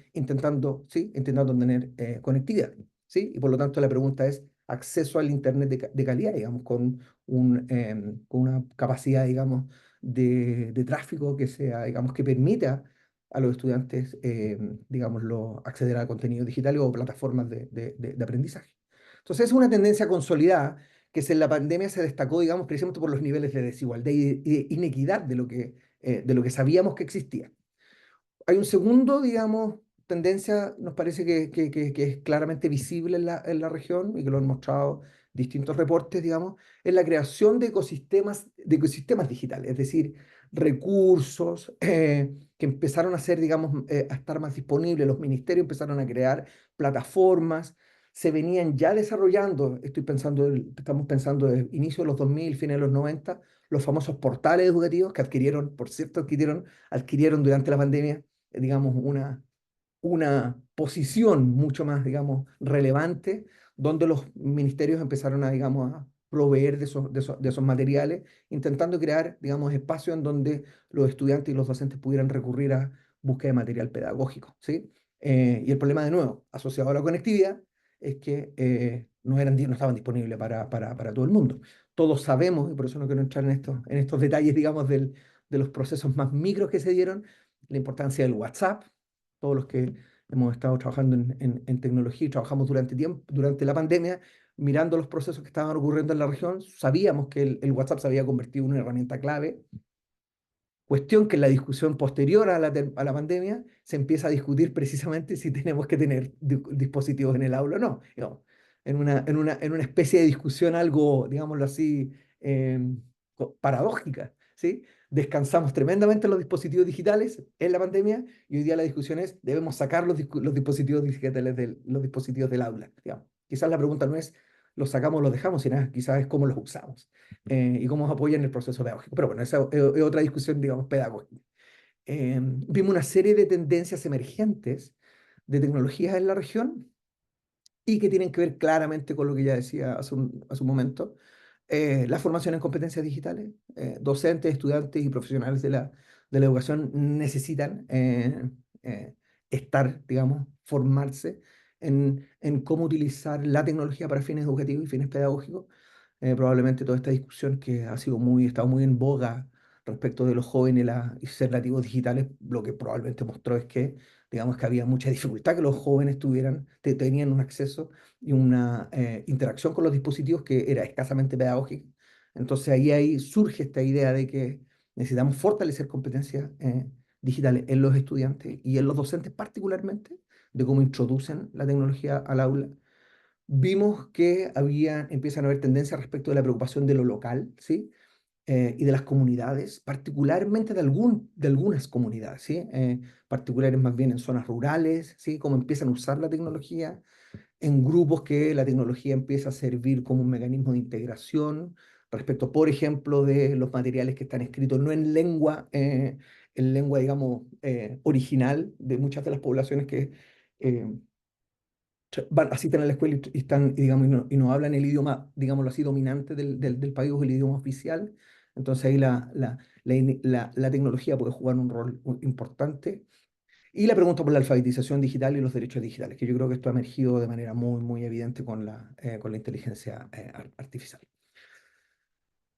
¿sí? Intentando tener conectividad, ¿sí? Y por lo tanto la pregunta es acceso al Internet de calidad, digamos, con una capacidad, digamos, de tráfico que sea, digamos, que permita a los estudiantes, digámoslo, acceder a contenido digital o plataformas de aprendizaje. Entonces es una tendencia consolidada que en la pandemia se destacó, digamos, precisamente por los niveles de desigualdad y de inequidad de lo que sabíamos que existía. Hay un segundo, digamos, tendencia, nos parece que es claramente visible en la región y que lo han mostrado distintos reportes, digamos, es la creación de ecosistemas digitales, es decir, recursos que empezaron a ser, digamos, a estar más disponibles. Los ministerios empezaron a crear plataformas, se venían ya desarrollando, estamos pensando de inicio de los 2000, fines de los 90, los famosos portales educativos que adquirieron, por cierto, adquirieron durante la pandemia, digamos, una posición mucho más, digamos, relevante, donde los ministerios empezaron a, digamos, a proveer de esos materiales, intentando crear, digamos, espacios en donde los estudiantes y los docentes pudieran recurrir a búsqueda de material pedagógico, ¿sí? Y el problema, de nuevo, asociado a la conectividad, es que no estaban disponibles para todo el mundo. Todos sabemos, y por eso no quiero entrar en estos detalles, digamos, de los procesos más micros que se dieron, la importancia del WhatsApp. Todos los que hemos estado trabajando en tecnología y trabajamos durante la pandemia, mirando los procesos que estaban ocurriendo en la región, sabíamos que el WhatsApp se había convertido en una herramienta clave. Cuestión que en la discusión posterior a la pandemia se empieza a discutir precisamente si tenemos que tener dispositivos en el aula o no. Digamos, en una especie de discusión algo, digámoslo así, paradójica, ¿sí? Descansamos tremendamente los dispositivos digitales en la pandemia y hoy día la discusión es, debemos sacar los dispositivos digitales los dispositivos del aula. Digamos. Quizás la pregunta no es, los sacamos o los dejamos, sino quizás es cómo los usamos y cómo apoyan el proceso pedagógico. Pero bueno, esa es otra discusión, digamos, pedagógica. Vimos una serie de tendencias emergentes de tecnologías en la región y que tienen que ver claramente con lo que ya decía hace un momento, la formación en competencias digitales. Docentes, estudiantes y profesionales de la educación necesitan digamos, formarse en cómo utilizar la tecnología para fines educativos y fines pedagógicos. Probablemente toda esta discusión que estado muy en boga respecto de los jóvenes y ser nativos digitales, lo que probablemente mostró es que, digamos, que había mucha dificultad que los jóvenes tenían un acceso y una interacción con los dispositivos que era escasamente pedagógica. Entonces ahí surge esta idea de que necesitamos fortalecer competencias digitales en los estudiantes y en los docentes particularmente, de cómo introducen la tecnología al aula. Vimos que empiezan a haber tendencias respecto de la preocupación de lo local, ¿sí? Y de las comunidades, particularmente de algunas comunidades, ¿sí? Particulares más bien en zonas rurales, ¿sí? Cómo empiezan a usar la tecnología en grupos que la tecnología empieza a servir como un mecanismo de integración respecto, por ejemplo, de los materiales que están escritos no en lengua, digamos, original de muchas de las poblaciones que eh, asisten a la escuela digamos, y no hablan el idioma, digámoslo así, dominante del país o el idioma oficial. Entonces ahí la tecnología puede jugar un rol importante. Y la pregunta por la alfabetización digital y los derechos digitales, que yo creo que esto ha emergido de manera muy, muy evidente con la inteligencia artificial.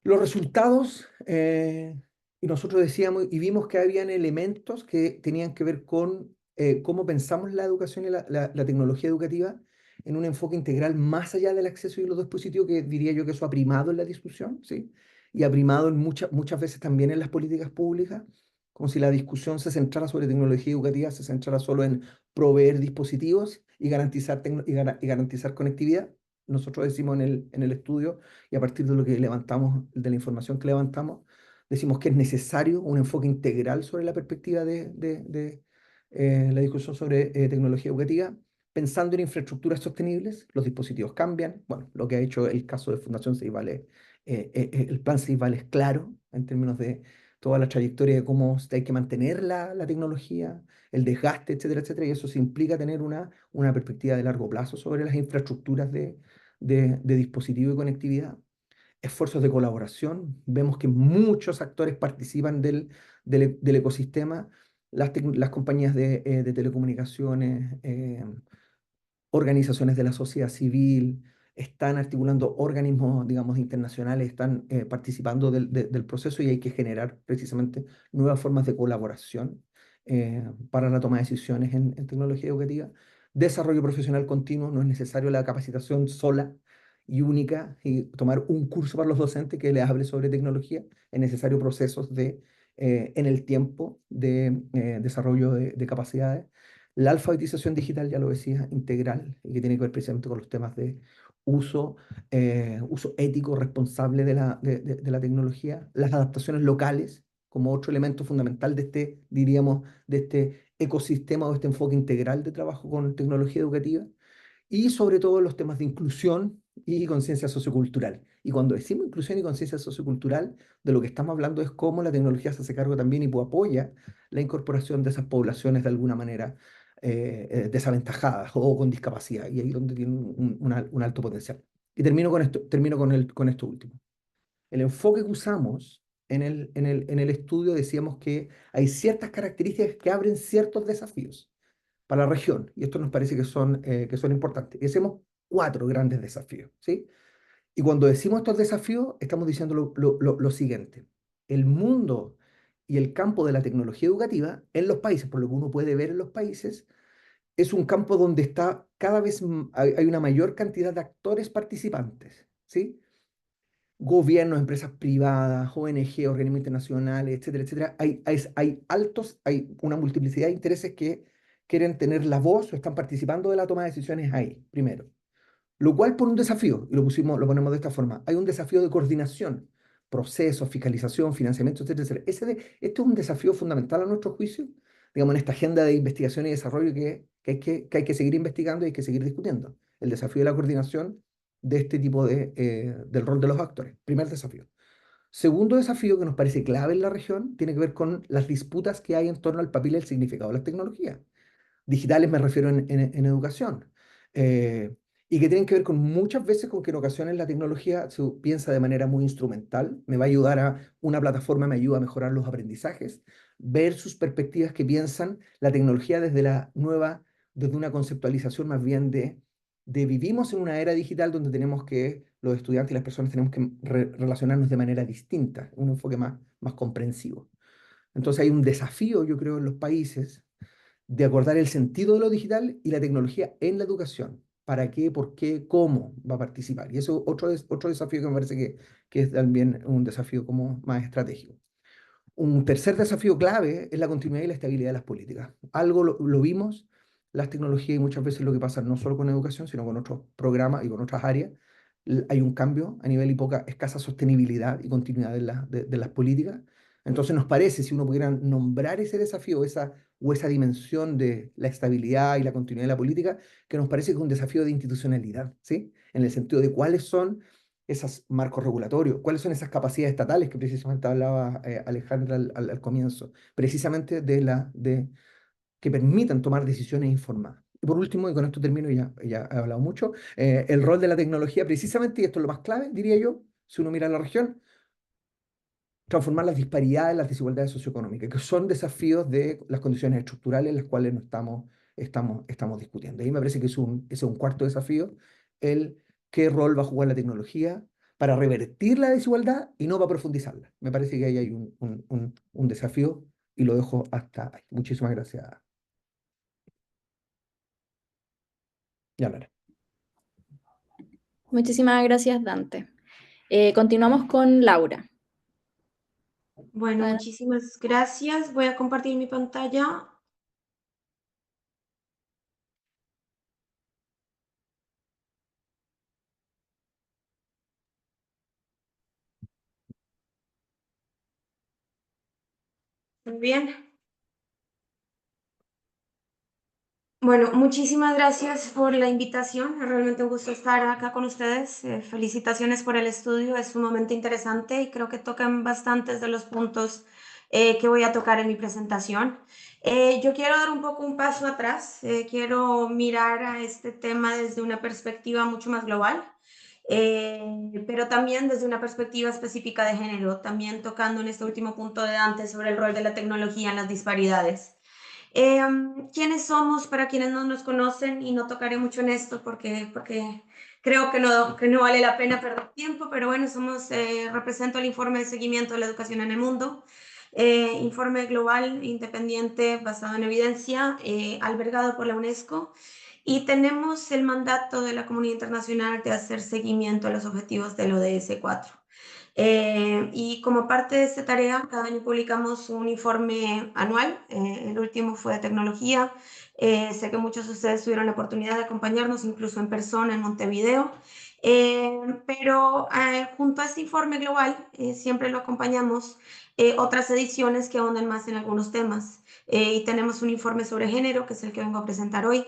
Los resultados, y nosotros decíamos y vimos que habían elementos que tenían que ver con cómo pensamos la educación y la tecnología educativa en un enfoque integral más allá del acceso y los dispositivos, que diría yo que eso ha primado en la discusión, ¿sí? Y ha primado muchas veces también en las políticas públicas, como si la discusión se centrara sobre tecnología educativa, se centrara solo en proveer dispositivos y garantizar conectividad. Nosotros decimos en el estudio, y a partir de lo que levantamos, de la información que levantamos, decimos que es necesario un enfoque integral sobre la perspectiva de la discusión sobre tecnología educativa, pensando en infraestructuras sostenibles. Los dispositivos cambian. Bueno, lo que ha hecho el caso de Fundación Ceibal el plan Ceibal es claro en términos de toda la trayectoria de cómo hay que mantener la tecnología, el desgaste, etcétera, etcétera, y eso se implica tener una perspectiva de largo plazo sobre las infraestructuras de dispositivo y conectividad. Esfuerzos de colaboración, vemos que muchos actores participan del ecosistema, las compañías de telecomunicaciones, organizaciones de la sociedad civil, están articulando organismos, digamos, internacionales, están participando del proceso y hay que generar precisamente nuevas formas de colaboración para la toma de decisiones en tecnología educativa. Desarrollo profesional continuo, no es necesario la capacitación sola y única y tomar un curso para los docentes que les hable sobre tecnología, es necesario procesos en el tiempo de desarrollo de capacidades. La alfabetización digital, ya lo decía, integral, y que tiene que ver precisamente con los temas de uso, uso ético, responsable de la tecnología. Las adaptaciones locales, como otro elemento fundamental de este, diríamos, de este ecosistema o este enfoque integral de trabajo con tecnología educativa. Y sobre todo los temas de inclusión y conciencia sociocultural. Y cuando decimos inclusión y conciencia sociocultural, de lo que estamos hablando es cómo la tecnología se hace cargo también y apoya la incorporación de esas poblaciones de alguna manera desaventajadas o con discapacidad, y ahí es donde tiene un alto potencial. Y termino con esto último. El enfoque que usamos en el estudio decíamos que hay ciertas características que abren ciertos desafíos para la región, y esto nos parece que son importantes. Y hacemos 4 grandes desafíos, ¿sí? Y cuando decimos estos desafíos, estamos diciendo lo siguiente. El mundo y el campo de la tecnología educativa en los países, por lo que uno puede ver en los países, es un campo donde está cada vez hay una mayor cantidad de actores participantes, ¿sí? Gobiernos, empresas privadas, ONG, organismos internacionales, etcétera, etcétera. Hay una multiplicidad de intereses que quieren tener la voz o están participando de la toma de decisiones ahí, primero. Lo cual por un desafío, y lo ponemos de esta forma, hay un desafío de coordinación, procesos, fiscalización, financiamiento, etcétera, etcétera. Este es un desafío fundamental a nuestro juicio, digamos, en esta agenda de investigación y desarrollo que hay que seguir investigando y hay que seguir discutiendo. El desafío de la coordinación de este tipo del rol de los actores. Primer desafío. Segundo desafío que nos parece clave en la región tiene que ver con las disputas que hay en torno al papel y el significado de las tecnologías digitales, me refiero en educación, y que tienen que ver con muchas veces con que en ocasiones la tecnología se piensa de manera muy instrumental, me va a ayudar una plataforma me ayuda a mejorar los aprendizajes, versus perspectivas que piensan la tecnología desde una conceptualización más bien de vivimos en una era digital donde tenemos que, los estudiantes y las personas tenemos que relacionarnos de manera distinta, un enfoque más comprensivo. Entonces hay un desafío, yo creo, en los países de acordar el sentido de lo digital y la tecnología en la educación. ¿Para qué, por qué, cómo va a participar? Y eso es otro desafío que me parece que es también un desafío como más estratégico. Un tercer desafío clave es la continuidad y la estabilidad de las políticas. Algo lo vimos, las tecnologías y muchas veces lo que pasa no solo con educación, sino con otros programas y con otras áreas. Hay un cambio a nivel y poca escasa sostenibilidad y continuidad de las políticas. Entonces nos parece, si uno pudiera nombrar ese desafío o esa dimensión de la estabilidad y la continuidad de la política, que nos parece que es un desafío de institucionalidad, ¿sí? En el sentido de cuáles son esos marcos regulatorios, cuáles son esas capacidades estatales que precisamente hablaba Alejandra al comienzo, precisamente que permitan tomar decisiones informadas. Y por último, y con esto termino, ya he hablado mucho, el rol de la tecnología precisamente, y esto es lo más clave, diría yo, si uno mira la región, transformar las disparidades, las desigualdades socioeconómicas, que son desafíos de las condiciones estructurales en las cuales no estamos discutiendo. Y me parece que ese es un cuarto desafío, el qué rol va a jugar la tecnología para revertir la desigualdad y no para profundizarla. Me parece que ahí hay un desafío y lo dejo hasta ahí. Muchísimas gracias. Ya hablaré. Muchísimas gracias, Dante. Continuamos con Laura. Bueno, muchísimas gracias. Voy a compartir mi pantalla. Muy bien. Bueno, muchísimas gracias por la invitación. Es realmente un gusto estar acá con ustedes. Felicitaciones por el estudio. Es sumamente interesante y creo que tocan bastantes de los puntos que voy a tocar en mi presentación. Yo quiero dar un poco un paso atrás. Quiero mirar a este tema desde una perspectiva mucho más global, pero también desde una perspectiva específica de género, también tocando en este último punto de Dante sobre el rol de la tecnología en las disparidades. ¿Quiénes somos para quienes no nos conocen? Y no tocaré mucho en esto porque creo que no vale la pena perder tiempo, pero bueno, represento el informe de seguimiento de la educación en el mundo, informe global, independiente, basado en evidencia, albergado por la UNESCO. y tenemos el mandato de la comunidad internacional de hacer seguimiento a los objetivos del ODS 4. Y como parte de esta tarea, cada año publicamos un informe anual, el último fue de tecnología. Sé que muchos de ustedes tuvieron la oportunidad de acompañarnos incluso en persona en Montevideo, pero junto a este informe global siempre lo acompañamos otras ediciones que ahondan más en algunos temas. Y tenemos un informe sobre género, que es el que vengo a presentar hoy.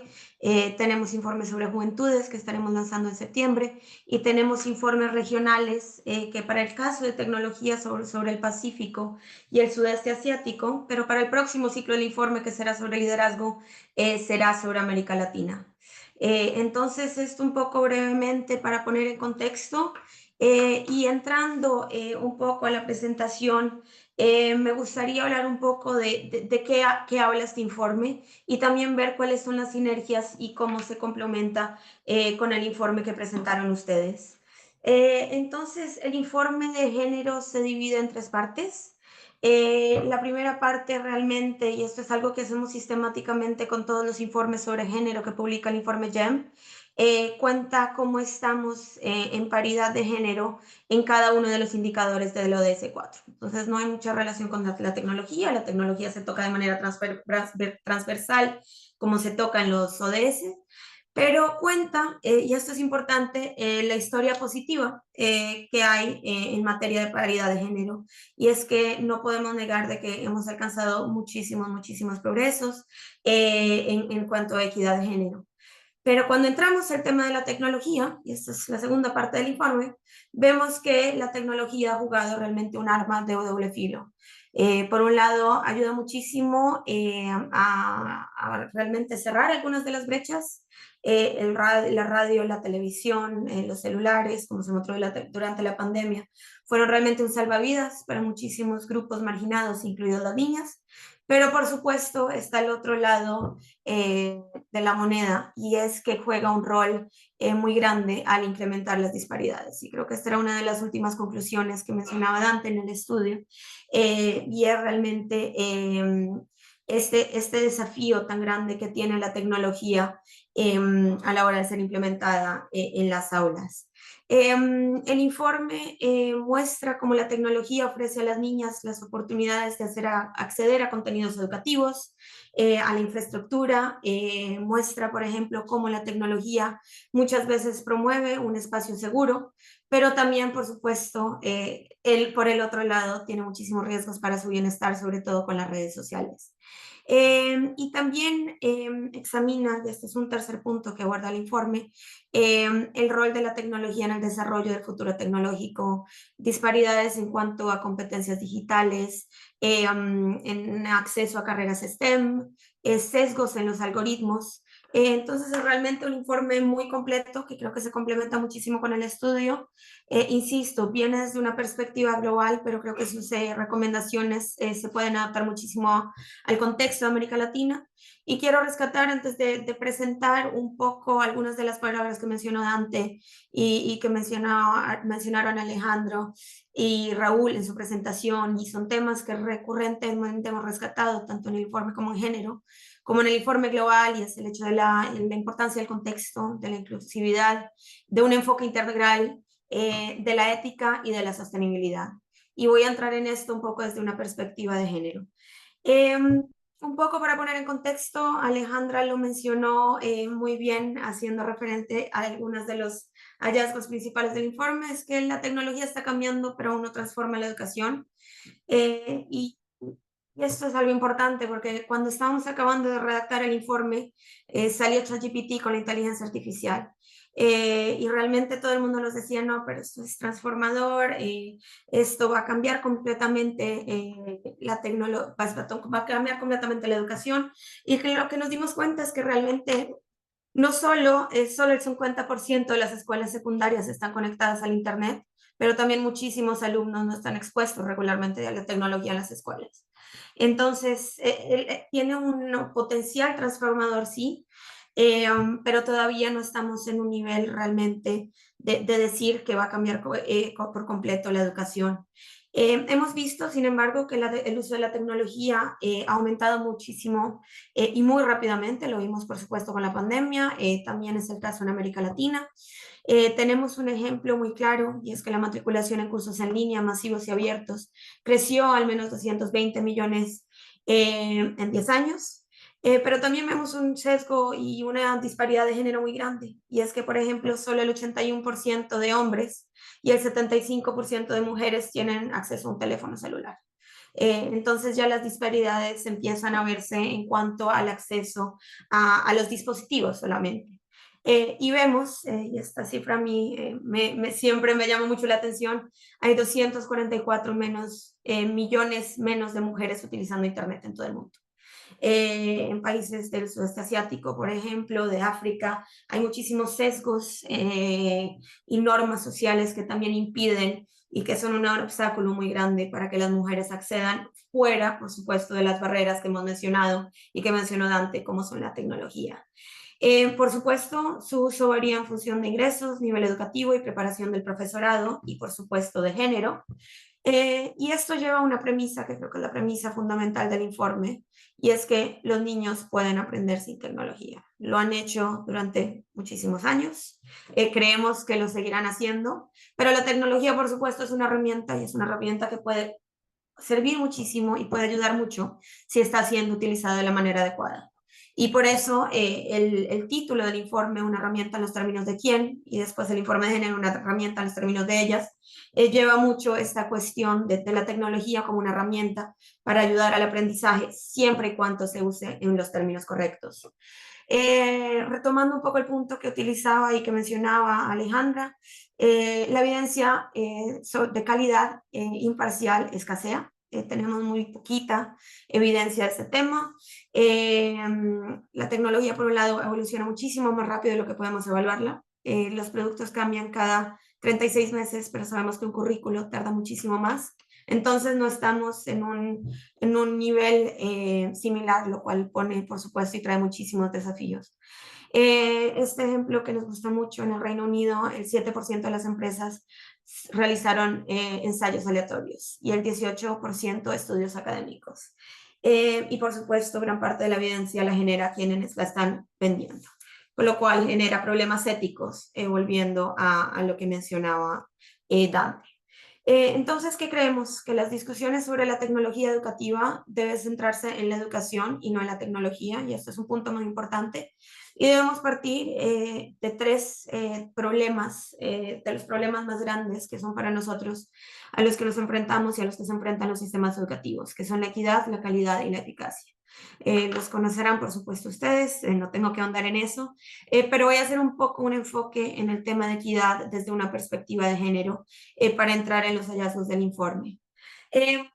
Tenemos informes sobre juventudes que estaremos lanzando en septiembre, y tenemos informes regionales que para el caso de tecnología sobre el Pacífico y el sudeste asiático, pero para el próximo ciclo del informe, que será sobre liderazgo, será sobre América Latina. Entonces, esto un poco brevemente para poner en contexto, y entrando un poco a la presentación, me gustaría hablar un poco de qué habla este informe, y también ver cuáles son las sinergias y cómo se complementa con el informe que presentaron ustedes. Entonces, el informe de género se divide en 3 partes. La primera parte realmente, y esto es algo que hacemos sistemáticamente con todos los informes sobre género que publica el informe GEM, cuenta cómo estamos en paridad de género en cada uno de los indicadores del ODS 4. Entonces no hay mucha relación con la tecnología se toca de manera transversal como se toca en los ODS, pero cuenta, y esto es importante, la historia positiva que hay en materia de paridad de género, y es que no podemos negar de que hemos alcanzado muchísimos progresos en cuanto a equidad de género. Pero cuando entramos al tema de la tecnología, y esta es la segunda parte del informe, vemos que la tecnología ha jugado realmente un arma de doble filo. Por un lado, ayuda muchísimo a realmente cerrar algunas de las brechas. La radio, la televisión, los celulares, como se mostró durante la pandemia, fueron realmente un salvavidas para muchísimos grupos marginados, incluidos las niñas. Pero por supuesto está el otro lado de la moneda, y es que juega un rol muy grande al incrementar las disparidades. Y creo que esta era una de las últimas conclusiones que mencionaba Dante en el estudio, y es realmente este desafío tan grande que tiene la tecnología a la hora de ser implementada en las aulas. El informe muestra cómo la tecnología ofrece a las niñas las oportunidades de acceder a contenidos educativos, a la infraestructura. Muestra, por ejemplo, cómo la tecnología muchas veces promueve un espacio seguro, pero también, por supuesto, por el otro lado, tiene muchísimos riesgos para su bienestar, sobre todo con las redes sociales. Y también examina, y este es un tercer punto que aborda el informe, el rol de la tecnología en el desarrollo del futuro tecnológico, disparidades en cuanto a competencias digitales, en acceso a carreras STEM, sesgos en los algoritmos. Entonces es realmente un informe muy completo que creo que se complementa muchísimo con el estudio. Insisto, viene desde una perspectiva global, pero creo que sus recomendaciones se pueden adaptar muchísimo al contexto de América Latina. Y quiero rescatar, antes de presentar un poco algunas de las palabras que mencionó Dante y que mencionaron Alejandro y Raúl en su presentación, y son temas que recurrentemente hemos rescatado tanto en el informe como en género, como en el informe global, y es el hecho de la importancia del contexto, de la inclusividad, de un enfoque integral, de la ética y de la sostenibilidad. Y voy a entrar en esto un poco desde una perspectiva de género. Un poco para poner en contexto, Alejandra lo mencionó muy bien, haciendo referente a algunos de los hallazgos principales del informe, es que la tecnología está cambiando, pero aún no transforma la educación. Y esto es algo importante, porque cuando estábamos acabando de redactar el informe, salió ChatGPT con la inteligencia artificial. Y realmente todo el mundo nos decía, no, pero esto es transformador, esto va a cambiar completamente la tecnología, va a cambiar completamente la educación. Y que lo que nos dimos cuenta es que realmente no solo el 50% de las escuelas secundarias están conectadas al Internet, pero también muchísimos alumnos no están expuestos regularmente a la tecnología en las escuelas. Entonces, tiene un potencial transformador, sí, pero todavía no estamos en un nivel realmente de decir que va a cambiar por completo la educación. Hemos visto, sin embargo, que el uso de la tecnología ha aumentado muchísimo y muy rápidamente. Lo vimos, por supuesto, con la pandemia. También es el caso en América Latina. Tenemos un ejemplo muy claro, y es que la matriculación en cursos en línea masivos y abiertos creció al menos 220 millones en 10 años. Pero también vemos un sesgo y una disparidad de género muy grande, y es que, por ejemplo, solo el 81% de hombres y el 75% de mujeres tienen acceso a un teléfono celular. Entonces ya las disparidades empiezan a verse en cuanto al acceso a los dispositivos solamente. Y vemos, y esta cifra a mí siempre me llama mucho la atención, hay 244 millones menos de mujeres utilizando Internet en todo el mundo. En países del sudeste asiático, por ejemplo, de África, hay muchísimos sesgos y normas sociales que también impiden y que son un obstáculo muy grande para que las mujeres accedan fuera, por supuesto, de las barreras que hemos mencionado y que mencionó Dante, como son la tecnología. Por supuesto, su uso varía en función de ingresos, nivel educativo y preparación del profesorado y, por supuesto, de género. Y esto lleva a una premisa que creo que es la premisa fundamental del informe, y es que los niños pueden aprender sin tecnología. Lo han hecho durante muchísimos años, creemos que lo seguirán haciendo, pero la tecnología, por supuesto, es una herramienta, y es una herramienta que puede servir muchísimo y puede ayudar mucho si está siendo utilizada de la manera adecuada. Y por eso el título del informe, una herramienta en los términos de quién, y después el informe de género, una herramienta en los términos de ellas, lleva mucho esta cuestión de la tecnología como una herramienta para ayudar al aprendizaje, siempre y cuando se use en los términos correctos. Retomando un poco el punto que utilizaba y que mencionaba Alejandra, la evidencia de calidad imparcial escasea. Tenemos muy poquita evidencia de este tema. La tecnología, por un lado, evoluciona muchísimo más rápido de lo que podemos evaluarla. Los productos cambian cada 36 meses, pero sabemos que un currículo tarda muchísimo más. Entonces no estamos en un nivel similar, lo cual pone, por supuesto, y trae muchísimos desafíos. Este ejemplo que nos gusta mucho, en el Reino Unido, el 7% de las empresas realizaron ensayos aleatorios y el 18% estudios académicos. Y por supuesto, gran parte de la evidencia la genera quienes la están vendiendo, con lo cual genera problemas éticos, volviendo a lo que mencionaba Dante. Entonces, ¿qué creemos? Que las discusiones sobre la tecnología educativa deben centrarse en la educación y no en la tecnología, y esto es un punto muy importante. Y debemos partir de tres problemas, de los problemas más grandes que son para nosotros, a los que nos enfrentamos y a los que se enfrentan los sistemas educativos, que son la equidad, la calidad y la eficacia. Los conocerán, por supuesto, ustedes, no tengo que ahondar en eso, pero voy a hacer un poco un enfoque en el tema de equidad desde una perspectiva de género para entrar en los hallazgos del informe. En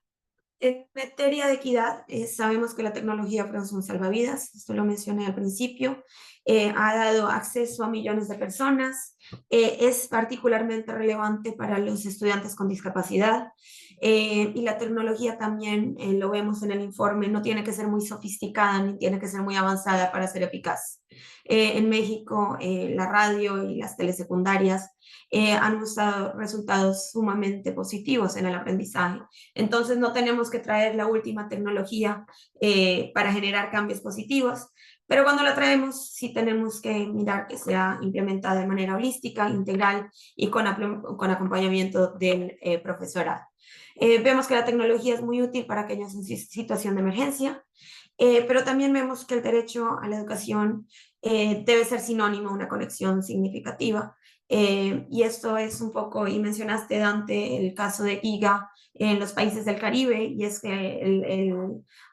materia de equidad, sabemos que la tecnología es un salvavidas, esto lo mencioné al principio, ha dado acceso a millones de personas, es particularmente relevante para los estudiantes con discapacidad, y la tecnología también, lo vemos en el informe, no tiene que ser muy sofisticada ni tiene que ser muy avanzada para ser eficaz. En México, la radio y las telesecundarias han mostrado resultados sumamente positivos en el aprendizaje. Entonces no tenemos que traer la última tecnología para generar cambios positivos, pero cuando la traemos sí tenemos que mirar que sea implementada de manera holística, integral y con acompañamiento del profesorado. Vemos que la tecnología es muy útil para aquellos en situación de emergencia, pero también vemos que el derecho a la educación debe ser sinónimo a una conexión significativa. Y esto es un poco, y mencionaste, Dante, el caso de Giga en los países del Caribe, y es que el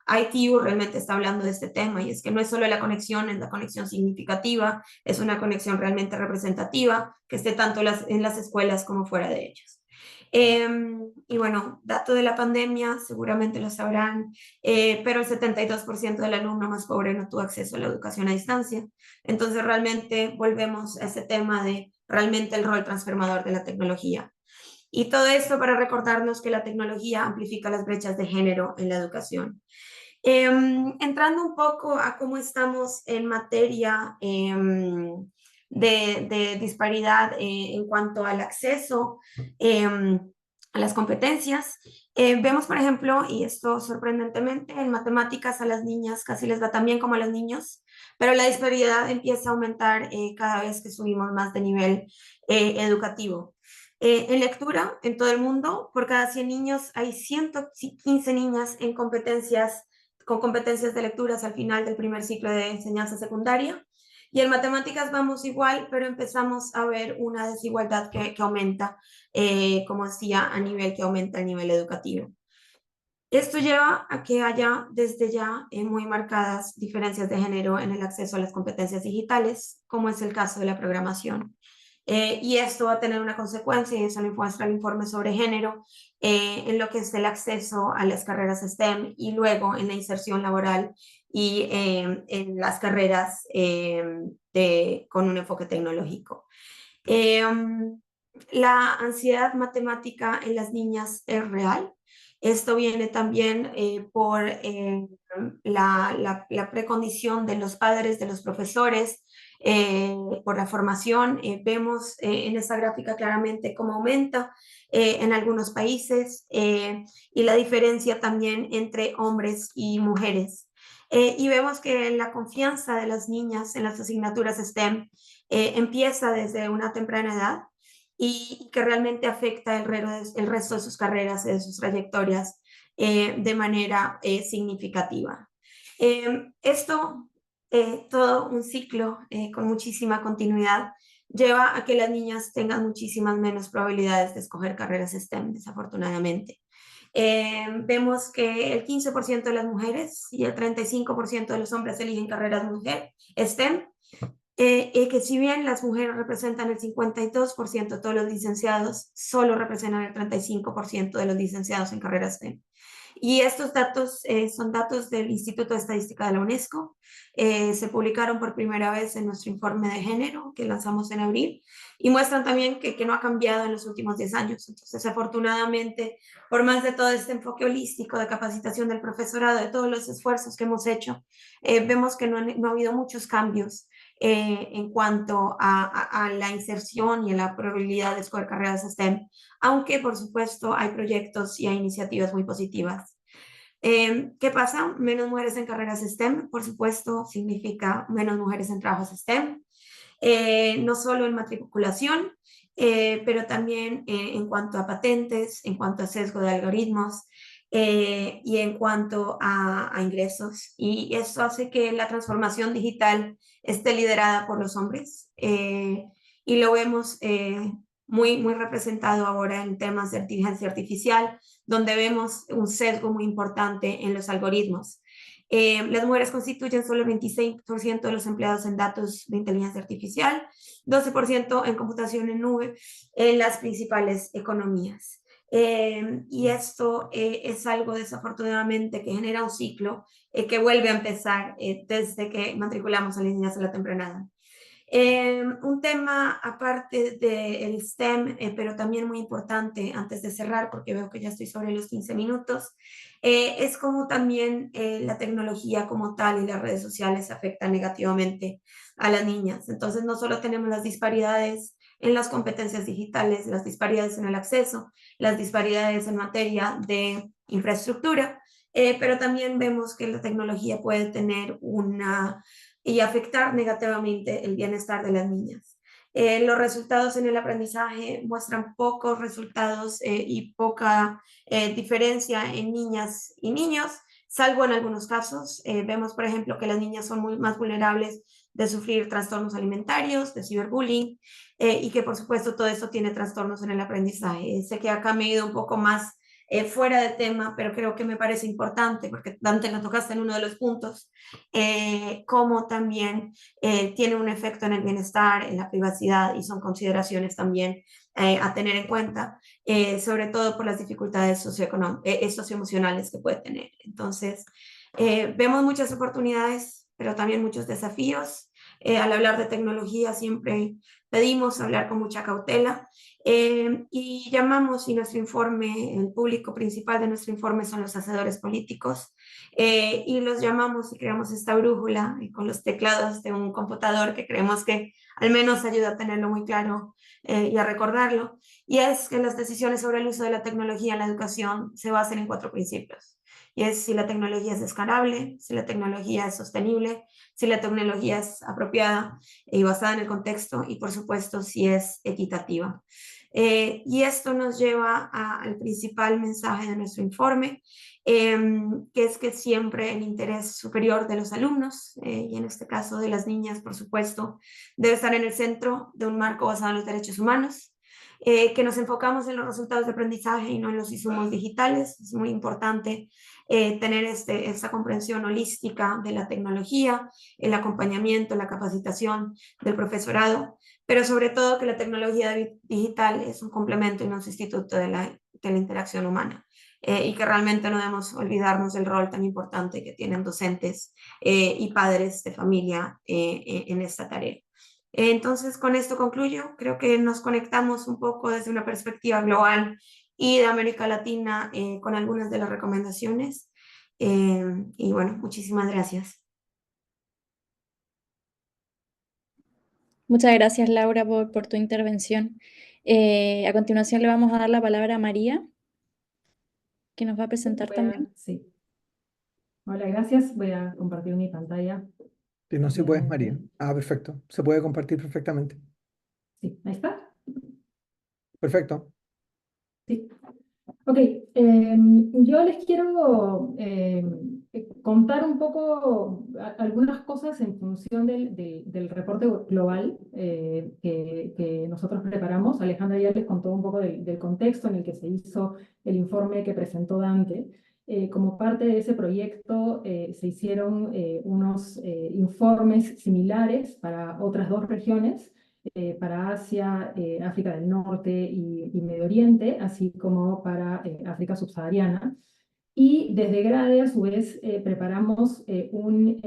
ITU realmente está hablando de este tema, y es que no es solo la conexión, es la conexión significativa, es una conexión realmente representativa, que esté tanto en las escuelas como fuera de ellas. Y bueno, dato de la pandemia, seguramente lo sabrán, pero el 72% del alumno más pobre no tuvo acceso a la educación a distancia. Entonces realmente volvemos a ese tema de realmente el rol transformador de la tecnología. Y todo esto para recordarnos que la tecnología amplifica las brechas de género en la educación. Entrando un poco a cómo estamos en materia de disparidad en cuanto al acceso a las competencias, Vemos, por ejemplo, y esto sorprendentemente, en matemáticas a las niñas casi les va tan bien como a los niños, pero la disparidad empieza a aumentar cada vez que subimos más de nivel educativo. En lectura, en todo el mundo, por cada 100 niños hay 115 niñas con competencias de lecturas al final del primer ciclo de enseñanza secundaria. Y en matemáticas vamos igual, pero empezamos a ver una desigualdad que aumenta, como decía, a nivel que aumenta el nivel educativo. Esto lleva a que haya desde ya muy marcadas diferencias de género en el acceso a las competencias digitales, como es el caso de la programación. Y esto va a tener una consecuencia, y eso lo muestra el informe sobre género, en lo que es el acceso a las carreras STEM y luego en la inserción laboral y en las carreras con un enfoque tecnológico. La ansiedad matemática en las niñas es real. Esto viene también por la precondición de los padres, de los profesores, por la formación. Vemos en esta gráfica claramente cómo aumenta en algunos países y la diferencia también entre hombres y mujeres. Y vemos que la confianza de las niñas en las asignaturas STEM empieza desde una temprana edad y que realmente afecta el resto de sus carreras y de sus trayectorias de manera significativa. Esto, todo un ciclo con muchísima continuidad, lleva a que las niñas tengan muchísimas menos probabilidades de escoger carreras STEM, desafortunadamente. Vemos que el 15% de las mujeres y el 35% de los hombres eligen carreras STEM, que si bien las mujeres representan el 52% de todos los licenciados, solo representan el 35% de los licenciados en carreras STEM. Y estos datos son datos del Instituto de Estadística de la UNESCO. Se publicaron por primera vez en nuestro informe de género que lanzamos en abril y muestran también que no ha cambiado en los últimos 10 años. Entonces, afortunadamente, por más de todo este enfoque holístico de capacitación del profesorado, de todos los esfuerzos que hemos hecho, vemos que no ha habido muchos cambios en cuanto a la inserción y a la probabilidad de escoger carreras STEM, aunque por supuesto hay proyectos y hay iniciativas muy positivas. ¿Qué pasa? Menos mujeres en carreras STEM, por supuesto, significa menos mujeres en trabajos STEM, no solo en matriculación, pero también en cuanto a patentes, en cuanto a sesgo de algoritmos, y en cuanto a ingresos. Y eso hace que la transformación digital esté liderada por los hombres. Y lo vemos muy representado ahora en temas de inteligencia artificial, donde vemos un sesgo muy importante en los algoritmos. Las mujeres constituyen solo el 26% de los empleados en datos de inteligencia artificial, 12% en computación en nube en las principales economías. Y esto es algo desafortunadamente que genera un ciclo que vuelve a empezar desde que matriculamos a las niñas a la temprana edad. Un tema aparte del STEM, pero también muy importante antes de cerrar, porque veo que ya estoy sobre los 15 minutos, es como también la tecnología como tal y las redes sociales afectan negativamente a las niñas. Entonces no solo tenemos las disparidades en las competencias digitales, las disparidades en el acceso, las disparidades en materia de infraestructura, pero también vemos que la tecnología puede tener y afectar negativamente el bienestar de las niñas. Los resultados en el aprendizaje muestran pocos resultados y poca diferencia en niñas y niños, salvo en algunos casos. Vemos, por ejemplo, que las niñas son más vulnerables de sufrir trastornos alimentarios, de ciberbullying, y que por supuesto todo esto tiene trastornos en el aprendizaje. Sé que acá me he ido un poco más fuera de tema, pero creo que me parece importante, porque Dante lo tocaste en uno de los puntos, cómo también tiene un efecto en el bienestar, en la privacidad, y son consideraciones también a tener en cuenta, sobre todo por las dificultades socioemocionales que puede tener. Entonces, vemos muchas oportunidades, pero también muchos desafíos. Al hablar de tecnología siempre pedimos hablar con mucha cautela y llamamos, y nuestro informe, el público principal de nuestro informe son los hacedores políticos, y los llamamos y creamos esta brújula con los teclados de un computador que creemos que al menos ayuda a tenerlo muy claro y a recordarlo, y es que las decisiones sobre el uso de la tecnología en la educación se basan en 4 principios. Y es si la tecnología es escalable, si la tecnología es sostenible, si la tecnología es apropiada y basada en el contexto, y por supuesto si es equitativa. Y esto nos lleva al principal mensaje de nuestro informe, que es que siempre el interés superior de los alumnos, y en este caso de las niñas, por supuesto, debe estar en el centro de un marco basado en los derechos humanos, que nos enfocamos en los resultados de aprendizaje y no en los insumos digitales. Es muy importante tener esta comprensión holística de la tecnología, el acompañamiento, la capacitación del profesorado, pero sobre todo que la tecnología digital es un complemento y no un sustituto de la interacción humana. Y que realmente no debemos olvidarnos del rol tan importante que tienen docentes y padres de familia en esta tarea. Entonces, con esto concluyo. Creo que nos conectamos un poco desde una perspectiva global y de América Latina con algunas de las recomendaciones. Y bueno, muchísimas gracias. Muchas gracias, Laura, por tu intervención. A continuación le vamos a dar la palabra a María, que nos va a presentar también. Sí. Hola, gracias. Voy a compartir mi pantalla. Si no, si puedes, brevemente. María. Ah, perfecto. Se puede compartir perfectamente. Sí, ahí está. Perfecto. Sí. Ok, yo les quiero contar un poco algunas cosas en función del reporte global que nosotros preparamos. Alejandra ya les contó un poco del contexto en el que se hizo el informe que presentó Dante. Como parte de ese proyecto se hicieron unos informes similares para otras 2 regiones, para Asia, África del Norte y Medio Oriente, así como para África subsahariana. Y desde GRADE, a su vez, preparamos un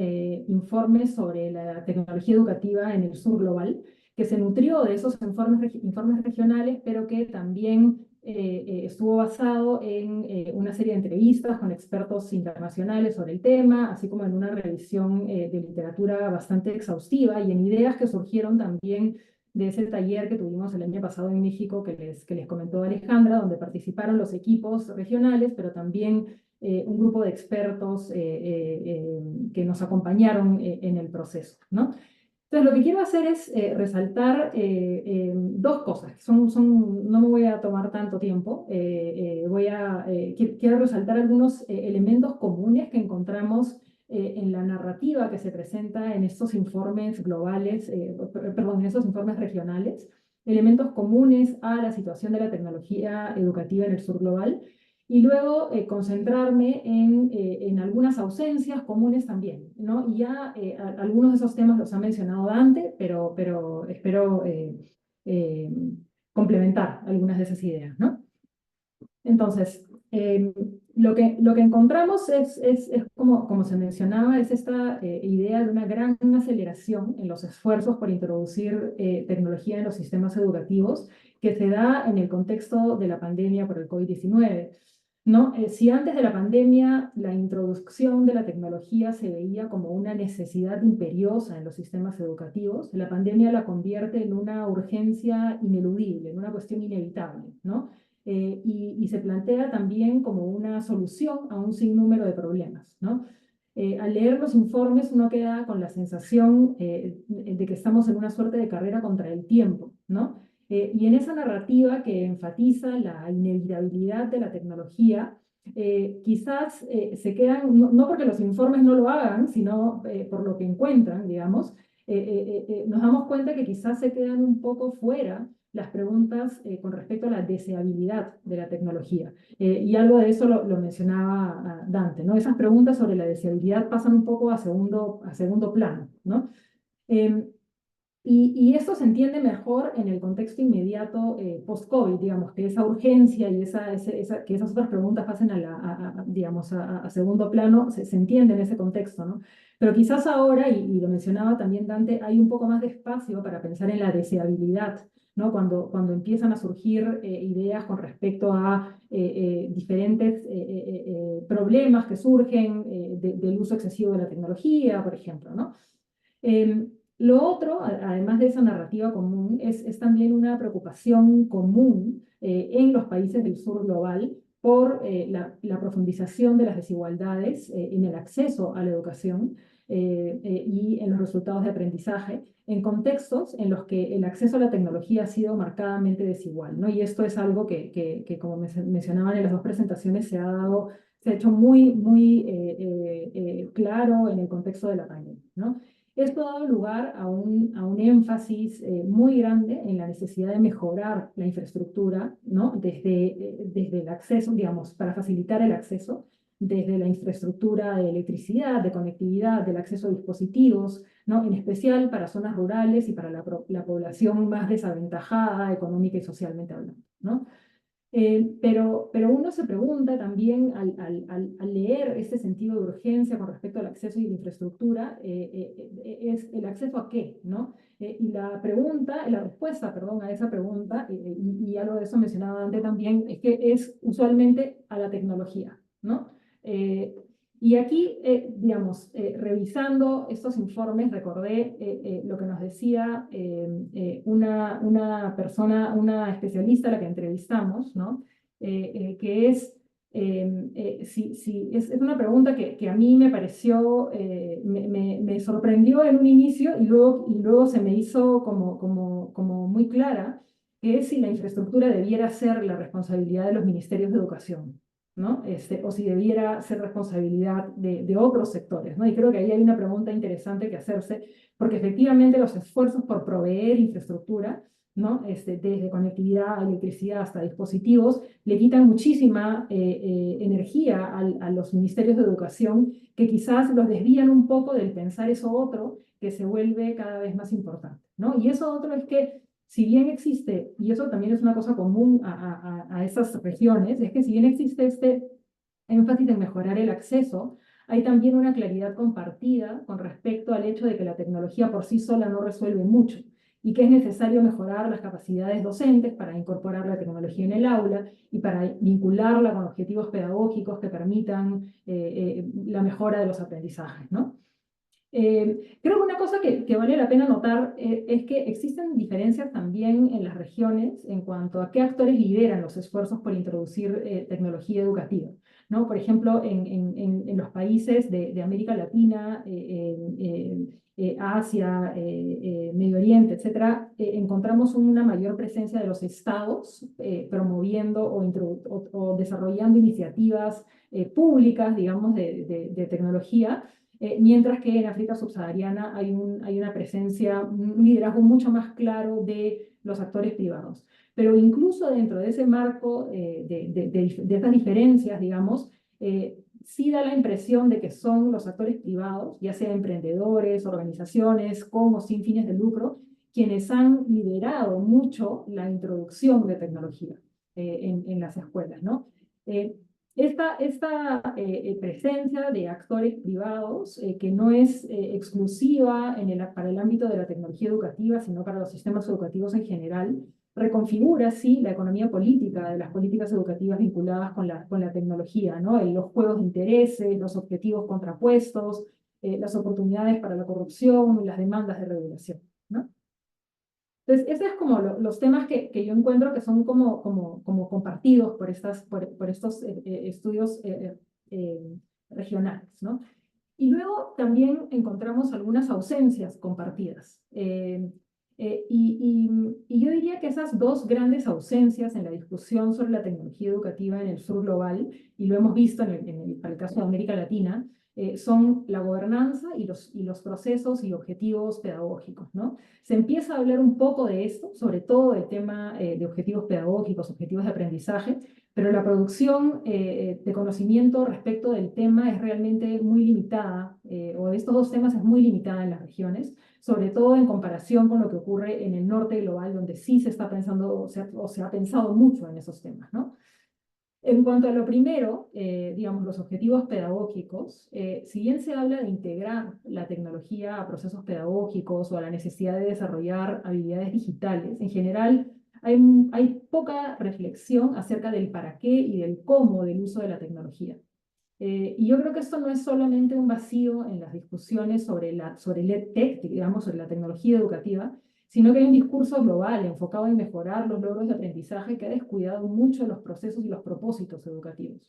informe sobre la tecnología educativa en el sur global, que se nutrió de esos informes regionales, pero que también estuvo basado en una serie de entrevistas con expertos internacionales sobre el tema, así como en una revisión de literatura bastante exhaustiva y en ideas que surgieron también de ese taller que tuvimos el año pasado en México, que les comentó Alejandra, donde participaron los equipos regionales, pero también un grupo de expertos que nos acompañaron en el proceso, ¿no? Entonces, lo que quiero hacer es resaltar 2 cosas. No me voy a tomar tanto tiempo. Quiero resaltar algunos elementos comunes que encontramos en la narrativa que se presenta en estos informes globales, en estos informes regionales, elementos comunes a la situación de la tecnología educativa en el sur global, y luego concentrarme en algunas ausencias comunes también, ¿no? Y ya algunos de esos temas los ha mencionado Dante, pero espero complementar algunas de esas ideas, ¿no? Entonces, lo que encontramos es como se mencionaba, es esta idea de una gran aceleración en los esfuerzos por introducir tecnología en los sistemas educativos que se da en el contexto de la pandemia por el COVID-19. ¿No? Si antes de la pandemia la introducción de la tecnología se veía como una necesidad imperiosa en los sistemas educativos, la pandemia la convierte en una urgencia ineludible, en una cuestión inevitable, ¿no? Y se plantea también como una solución a un sinnúmero de problemas, ¿no? Al leer los informes uno queda con la sensación de que estamos en una suerte de carrera contra el tiempo, ¿no? Y en esa narrativa que enfatiza la inevitabilidad de la tecnología, quizás se quedan, no porque los informes no lo hagan, sino por lo que encuentran, digamos, nos damos cuenta que quizás se quedan un poco fuera las preguntas con respecto a la deseabilidad de la tecnología. Y algo de eso lo mencionaba Dante, ¿no? Esas preguntas sobre la deseabilidad pasan un poco a segundo plano, ¿no? Y esto se entiende mejor en el contexto inmediato post-COVID, digamos, que esa urgencia y que esas otras preguntas pasen digamos, a segundo plano, se entiende en ese contexto, ¿no? Pero quizás ahora, y lo mencionaba también Dante, hay un poco más de espacio para pensar en la deseabilidad, ¿no? Cuando empiezan a surgir ideas con respecto a diferentes problemas que surgen del uso excesivo de la tecnología, por ejemplo, ¿no? Lo otro, además de esa narrativa común, es también una preocupación común en los países del sur global por la profundización de las desigualdades en el acceso a la educación y en los resultados de aprendizaje, en contextos en los que el acceso a la tecnología ha sido marcadamente desigual, ¿no? Y esto es algo que como mencionaban en las dos presentaciones, se ha hecho muy claro en el contexto de la pandemia, ¿no? Esto ha dado lugar a un énfasis muy grande en la necesidad de mejorar la infraestructura, ¿no? Desde el acceso, digamos, para facilitar el acceso, desde la infraestructura de electricidad, de conectividad, del acceso a dispositivos, ¿no? En especial para zonas rurales y para la población más desaventajada económica y socialmente hablando, ¿no? Pero uno se pregunta también al leer este sentido de urgencia con respecto al acceso y la infraestructura, es el acceso a qué, ¿no? Y la respuesta, perdón, a esa pregunta, y algo de eso mencionaba antes también, es que es usualmente a la tecnología, ¿no? Y aquí, digamos, revisando estos informes, recordé lo que nos decía una persona, una especialista a la que entrevistamos, ¿no? Que es es una pregunta que a mí me pareció, me sorprendió en un inicio y luego se me hizo como muy clara, que es si la infraestructura debiera ser la responsabilidad de los ministerios de educación, ¿no? O si debiera ser responsabilidad de otros sectores, ¿no? Y creo que ahí hay una pregunta interesante que hacerse, porque efectivamente los esfuerzos por proveer infraestructura, ¿no? Desde conectividad, electricidad hasta dispositivos, le quitan muchísima energía a los ministerios de educación, que quizás los desvían un poco del pensar eso otro, que se vuelve cada vez más importante, ¿no? Y eso otro es que, si bien existe, y eso también es una cosa común a esas regiones, es que si bien existe este énfasis en mejorar el acceso, hay también una claridad compartida con respecto al hecho de que la tecnología por sí sola no resuelve mucho y que es necesario mejorar las capacidades docentes para incorporar la tecnología en el aula y para vincularla con objetivos pedagógicos que permitan la mejora de los aprendizajes, ¿no? Creo que una cosa que vale la pena notar es que existen diferencias también en las regiones en cuanto a qué actores lideran los esfuerzos por introducir tecnología educativa, ¿no? Por ejemplo, en los países de América Latina, Asia, Medio Oriente, etcétera, encontramos una mayor presencia de los estados promoviendo o desarrollando iniciativas públicas, digamos, de tecnología, mientras que en África subsahariana hay una presencia, un liderazgo mucho más claro de los actores privados. Pero incluso dentro de ese marco de estas diferencias, digamos, sí da la impresión de que son los actores privados, ya sea emprendedores, organizaciones, con o sin fines de lucro, quienes han liderado mucho la introducción de tecnología en las escuelas, ¿no? Esta presencia de actores privados, que no es exclusiva para el ámbito de la tecnología educativa, sino para los sistemas educativos en general, reconfigura, sí, la economía política de las políticas educativas vinculadas con la tecnología, ¿no? Los juegos de intereses, los objetivos contrapuestos, las oportunidades para la corrupción y las demandas de regulación, ¿no? Entonces, esos es como los temas que yo encuentro que son como compartidos por estos estudios regionales, ¿no? Y luego también encontramos algunas ausencias compartidas. Y yo diría que esas dos grandes ausencias en la discusión sobre la tecnología educativa en el sur global, y lo hemos visto para el caso de América Latina, son la gobernanza y los procesos y objetivos pedagógicos, ¿no? Se empieza a hablar un poco de esto, sobre todo del tema de objetivos pedagógicos, objetivos de aprendizaje, pero la producción de conocimiento respecto del tema es realmente muy limitada, o de estos dos temas es muy limitada en las regiones, sobre todo en comparación con lo que ocurre en el norte global, donde sí se está pensando, o se ha pensado mucho en esos temas, ¿no? En cuanto a lo primero, digamos, los objetivos pedagógicos, si bien se habla de integrar la tecnología a procesos pedagógicos o a la necesidad de desarrollar habilidades digitales, en general hay poca reflexión acerca del para qué y del cómo del uso de la tecnología. Y yo creo que esto no es solamente un vacío en las discusiones sobre el EdTech, digamos, sobre la tecnología educativa, sino que hay un discurso global enfocado en mejorar los logros de aprendizaje que ha descuidado mucho los procesos y los propósitos educativos.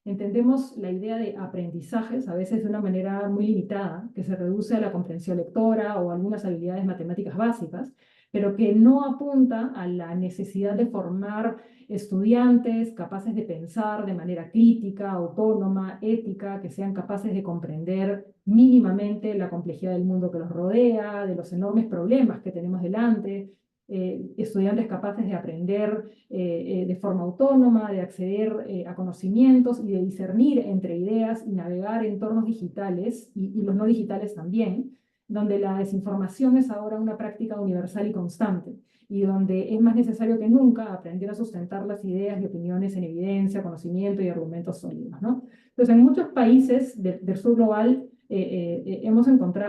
Entendemos la idea de aprendizajes a veces de una manera muy limitada, que se reduce a la comprensión lectora o algunas habilidades matemáticas básicas, pero que no apunta a la necesidad de formar estudiantes capaces de pensar de manera crítica, autónoma, ética, que sean capaces de comprender mínimamente la complejidad del mundo que los rodea, de los enormes problemas que tenemos delante, estudiantes capaces de aprender de forma autónoma, de acceder a conocimientos y de discernir entre ideas y navegar entornos digitales y los no digitales también, donde la desinformación es ahora una práctica universal y constante, y donde es más necesario que nunca aprender a sustentar las ideas y opiniones en evidencia, conocimiento y argumentos sólidos, ¿no? Entonces, en muchos países del sur global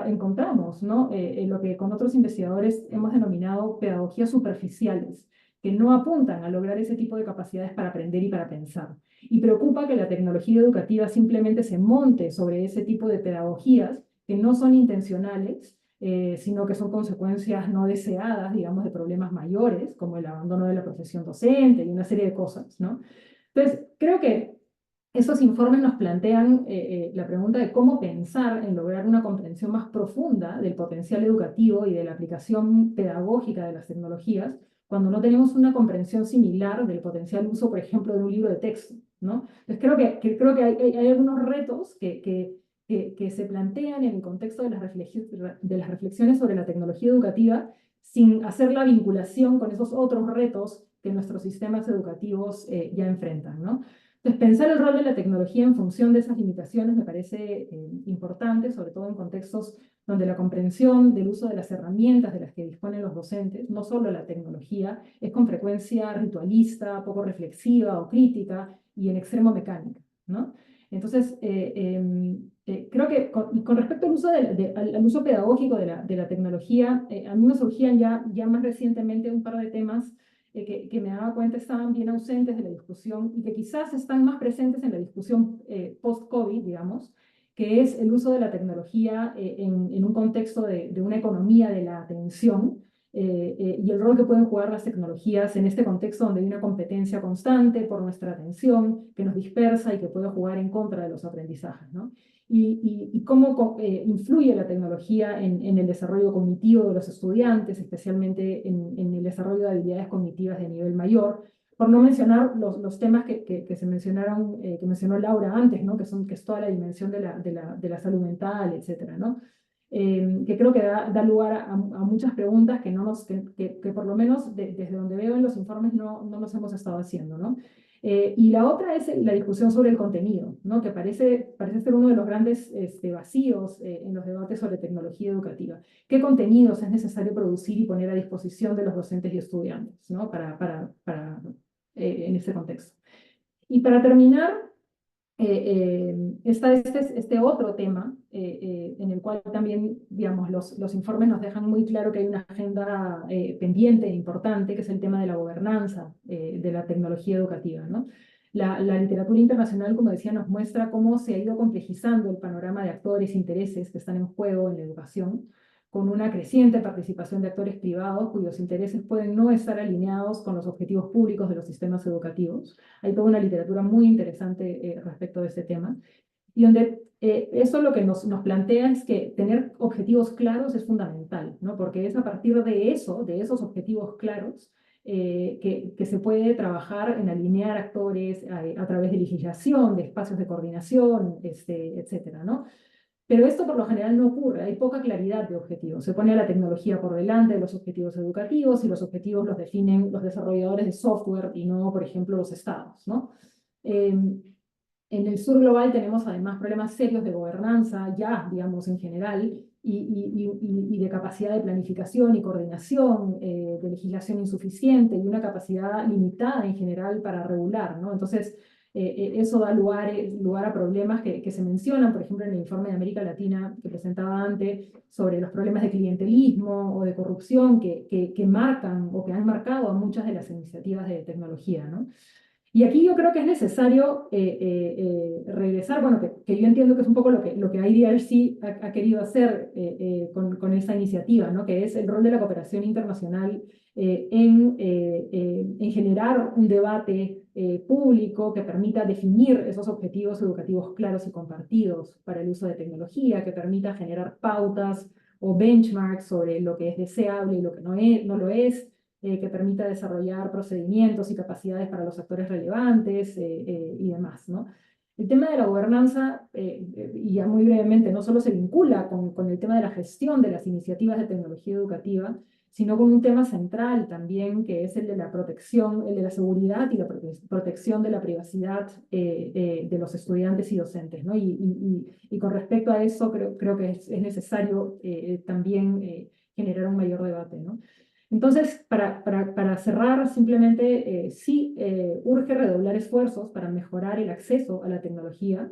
encontramos, ¿no? Lo que con otros investigadores hemos denominado pedagogías superficiales, que no apuntan a lograr ese tipo de capacidades para aprender y para pensar. Y preocupa que la tecnología educativa simplemente se monte sobre ese tipo de pedagogías que no son intencionales, sino que son consecuencias no deseadas, digamos, de problemas mayores, como el abandono de la profesión docente y una serie de cosas, ¿no? Entonces, creo que esos informes nos plantean la pregunta de cómo pensar en lograr una comprensión más profunda del potencial educativo y de la aplicación pedagógica de las tecnologías, cuando no tenemos una comprensión similar del potencial uso, por ejemplo, de un libro de texto, ¿no? Entonces creo que hay algunos retos que se plantean en el contexto de las reflexiones sobre la tecnología educativa, sin hacer la vinculación con esos otros retos que nuestros sistemas educativos ya enfrentan, ¿no? Entonces, pensar el rol de la tecnología en función de esas limitaciones me parece importante, sobre todo en contextos donde la comprensión del uso de las herramientas de las que disponen los docentes, no solo la tecnología, es con frecuencia ritualista, poco reflexiva o crítica y en extremo mecánica, ¿no? Entonces, creo que con respecto al uso, al uso pedagógico de la tecnología, a mí me surgían ya más recientemente un par de temas que me daba cuenta estaban bien ausentes de la discusión y que quizás están más presentes en la discusión post-COVID, digamos, que es el uso de la tecnología en un contexto de una economía de la atención y el rol que pueden jugar las tecnologías en este contexto donde hay una competencia constante por nuestra atención que nos dispersa y que puede jugar en contra de los aprendizajes, ¿no? Y cómo influye la tecnología en el desarrollo cognitivo de los estudiantes, especialmente en el desarrollo de habilidades cognitivas de nivel mayor, por no mencionar los temas que se mencionaron, que mencionó Laura antes, ¿no? Que es toda la dimensión de la salud mental, etcétera, ¿no? Que creo que da lugar a muchas preguntas que por lo menos desde donde veo en los informes no nos hemos estado haciendo, ¿no? Y la otra es la discusión sobre el contenido, ¿no? Que parece ser uno de los grandes vacíos en los debates sobre tecnología educativa. ¿Qué contenidos es necesario producir y poner a disposición de los docentes y estudiantes, ¿no? En ese contexto. Y para terminar, está este otro tema en el cual también, digamos, los informes nos dejan muy claro que hay una agenda pendiente e importante, que es el tema de la gobernanza de la tecnología educativa, ¿no? La literatura internacional, como decía, nos muestra cómo se ha ido complejizando el panorama de actores e intereses que están en juego en la educación, con una creciente participación de actores privados cuyos intereses pueden no estar alineados con los objetivos públicos de los sistemas educativos. Hay toda una literatura muy interesante respecto de este tema, y donde eso lo que nos plantea es que tener objetivos claros es fundamental, ¿no? Porque es a partir de esos objetivos claros, que se puede trabajar en alinear actores a través de legislación, de espacios de coordinación, etcétera, ¿no? Pero esto por lo general no ocurre, hay poca claridad de objetivos. Se pone a la tecnología por delante de los objetivos educativos y los objetivos los definen los desarrolladores de software y no, por ejemplo, los estados, ¿no? En el sur global tenemos además problemas serios de gobernanza, ya, digamos, en general, y de capacidad de planificación y coordinación, de legislación insuficiente y una capacidad limitada en general para regular, ¿no? Entonces, eso da lugar a problemas que se mencionan, por ejemplo, en el informe de América Latina que presentaba antes, sobre los problemas de clientelismo o de corrupción que marcan o que han marcado a muchas de las iniciativas de tecnología, ¿no? Y aquí yo creo que es necesario regresar, bueno, que yo entiendo que es un poco lo que IDRC ha querido hacer con esta iniciativa, ¿no? Que es el rol de la cooperación internacional en generar un debate público que permita definir esos objetivos educativos claros y compartidos para el uso de tecnología, que permita generar pautas o benchmarks sobre lo que es deseable y lo que no lo es, que permita desarrollar procedimientos y capacidades para los actores relevantes y demás, ¿no? El tema de la gobernanza, y ya muy brevemente, no solo se vincula con el tema de la gestión de las iniciativas de tecnología educativa, sino con un tema central también, que es el de la protección, el de la seguridad y la protección de la privacidad de los estudiantes y docentes, ¿no? Y con respecto a eso, creo que es necesario también generar un mayor debate, ¿no? Entonces, para cerrar, simplemente sí urge redoblar esfuerzos para mejorar el acceso a la tecnología,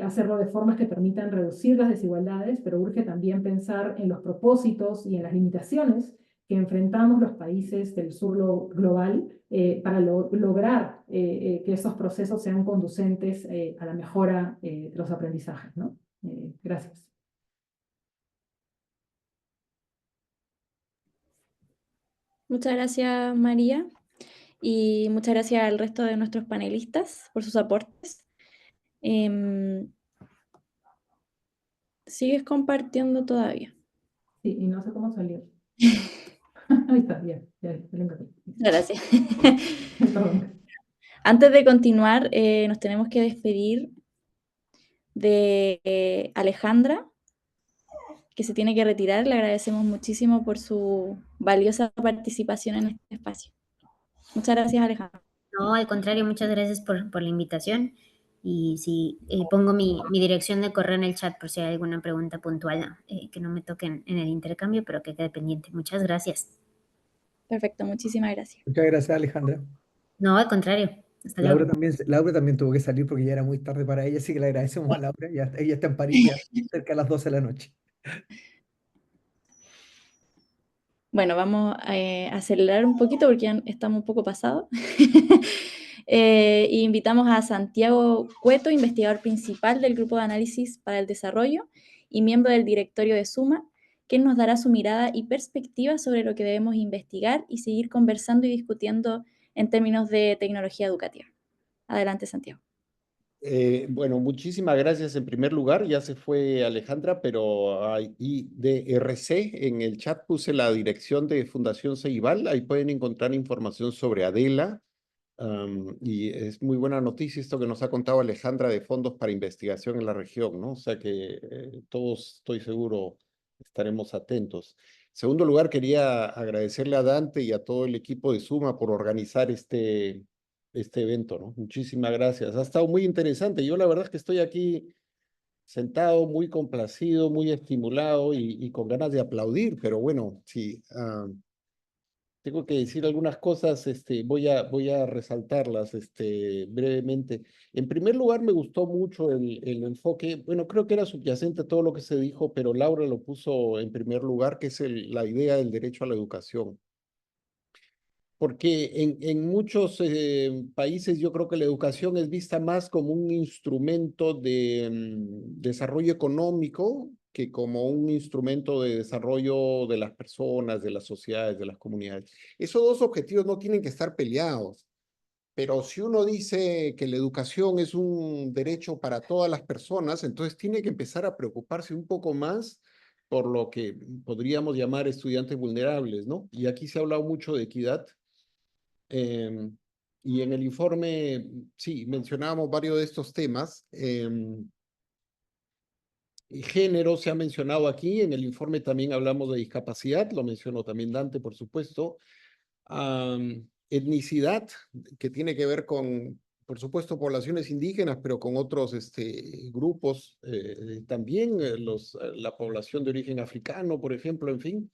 hacerlo de formas que permitan reducir las desigualdades, pero urge también pensar en los propósitos y en las limitaciones que enfrentamos los países del sur global para lograr que estos procesos sean conducentes a la mejora de los aprendizajes, ¿no? Gracias. Muchas gracias, María, y muchas gracias al resto de nuestros panelistas por sus aportes. ¿Sigues compartiendo todavía? Sí, y no sé cómo salir. Ahí está, ya lo encontré. Gracias. Perdón. Antes de continuar, nos tenemos que despedir de Alejandra, que se tiene que retirar. Le agradecemos muchísimo por su valiosa participación en este espacio. Muchas gracias, Alejandra. No, al contrario, muchas gracias por la invitación. Y sí, pongo mi dirección de correo en el chat por si hay alguna pregunta puntual que no me toquen en el intercambio, pero que quede pendiente. Muchas gracias. Perfecto, muchísimas gracias. Muchas gracias, Alejandra. No, al contrario. Hasta luego. Laura también tuvo que salir porque ya era muy tarde para ella, así que le agradecemos a Laura. Ella está en París ya cerca de las 12 de la noche. Bueno, vamos a acelerar un poquito porque ya estamos un poco pasados. Y invitamos a Santiago Cueto, investigador principal del Grupo de Análisis para el Desarrollo y miembro del directorio de Suma, quien nos dará su mirada y perspectiva sobre lo que debemos investigar y seguir conversando y discutiendo en términos de tecnología educativa. Adelante, Santiago. Bueno, muchísimas gracias en primer lugar. Ya se fue Alejandra, pero ahí de RC en el chat puse la dirección de Fundación Ceibal. Ahí pueden encontrar información sobre Adela. Y es muy buena noticia esto que nos ha contado Alejandra de fondos para investigación en la región, ¿no? O sea que todos, estoy seguro, estaremos atentos. En segundo lugar, quería agradecerle a Dante y a todo el equipo de Suma por organizar este evento, ¿no? Muchísimas gracias. Ha estado muy interesante. Yo la verdad es que estoy aquí sentado, muy complacido, muy estimulado y con ganas de aplaudir, pero bueno, sí, tengo que decir algunas cosas, voy a resaltarlas brevemente. En primer lugar, me gustó mucho el enfoque, bueno, creo que era subyacente a todo lo que se dijo, pero Laura lo puso en primer lugar, que es la idea del derecho a la educación. Porque en muchos países yo creo que la educación es vista más como un instrumento de desarrollo económico que como un instrumento de desarrollo de las personas, de las sociedades, de las comunidades. Esos dos objetivos no tienen que estar peleados, pero si uno dice que la educación es un derecho para todas las personas, entonces tiene que empezar a preocuparse un poco más por lo que podríamos llamar estudiantes vulnerables, ¿no? Y aquí se ha hablado mucho de equidad. Y en el informe, sí, mencionábamos varios de estos temas. Y género se ha mencionado aquí, en el informe también hablamos de discapacidad, lo mencionó también Dante, por supuesto. Etnicidad, que tiene que ver con, por supuesto, poblaciones indígenas, pero con otros grupos también, la población de origen africano, por ejemplo, en fin.